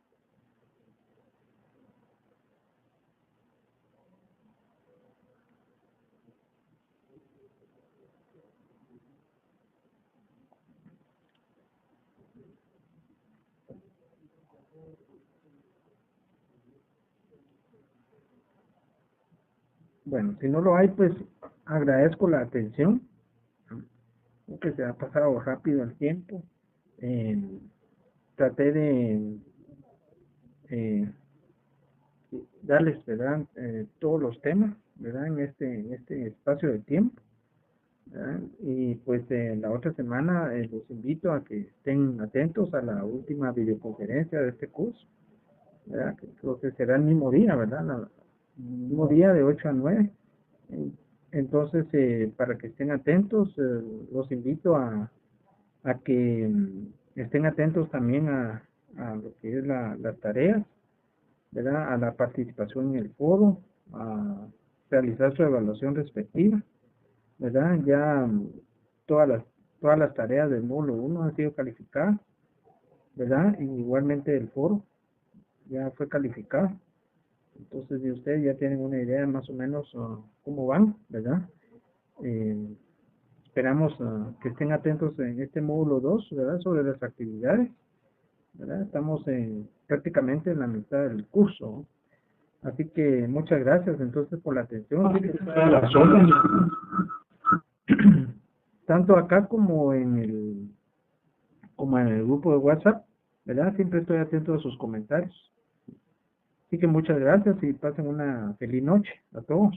Bueno, si no lo hay, pues agradezco la atención, que se ha pasado rápido el tiempo. Eh, Traté de eh, darles, ¿verdad? Todos los temas, ¿verdad? En este espacio de tiempo, ¿verdad? Y pues la otra semana los invito a que estén atentos a la última videoconferencia de este curso, ¿verdad? Que creo que será el mismo día, ¿verdad? El mismo día de 8 a 9. Entonces, para que estén atentos, los invito a que estén atentos también a lo que es las tareas, ¿verdad? A la participación en el foro, a realizar su evaluación respectiva, ¿verdad? Ya todas las, todas las tareas del módulo 1 han sido calificadas, ¿verdad? Y igualmente el foro ya fue calificado. Entonces, de ustedes ya tienen una idea más o menos cómo van, ¿verdad? Eh, esperamos que estén atentos en este módulo 2, ¿verdad? Sobre las actividades, ¿verdad? Estamos prácticamente en la mitad del curso. Así que muchas gracias entonces por la atención. Tanto acá como en el grupo de WhatsApp, ¿verdad? Siempre estoy atento a sus comentarios. Así que muchas gracias y pasen una feliz noche a todos.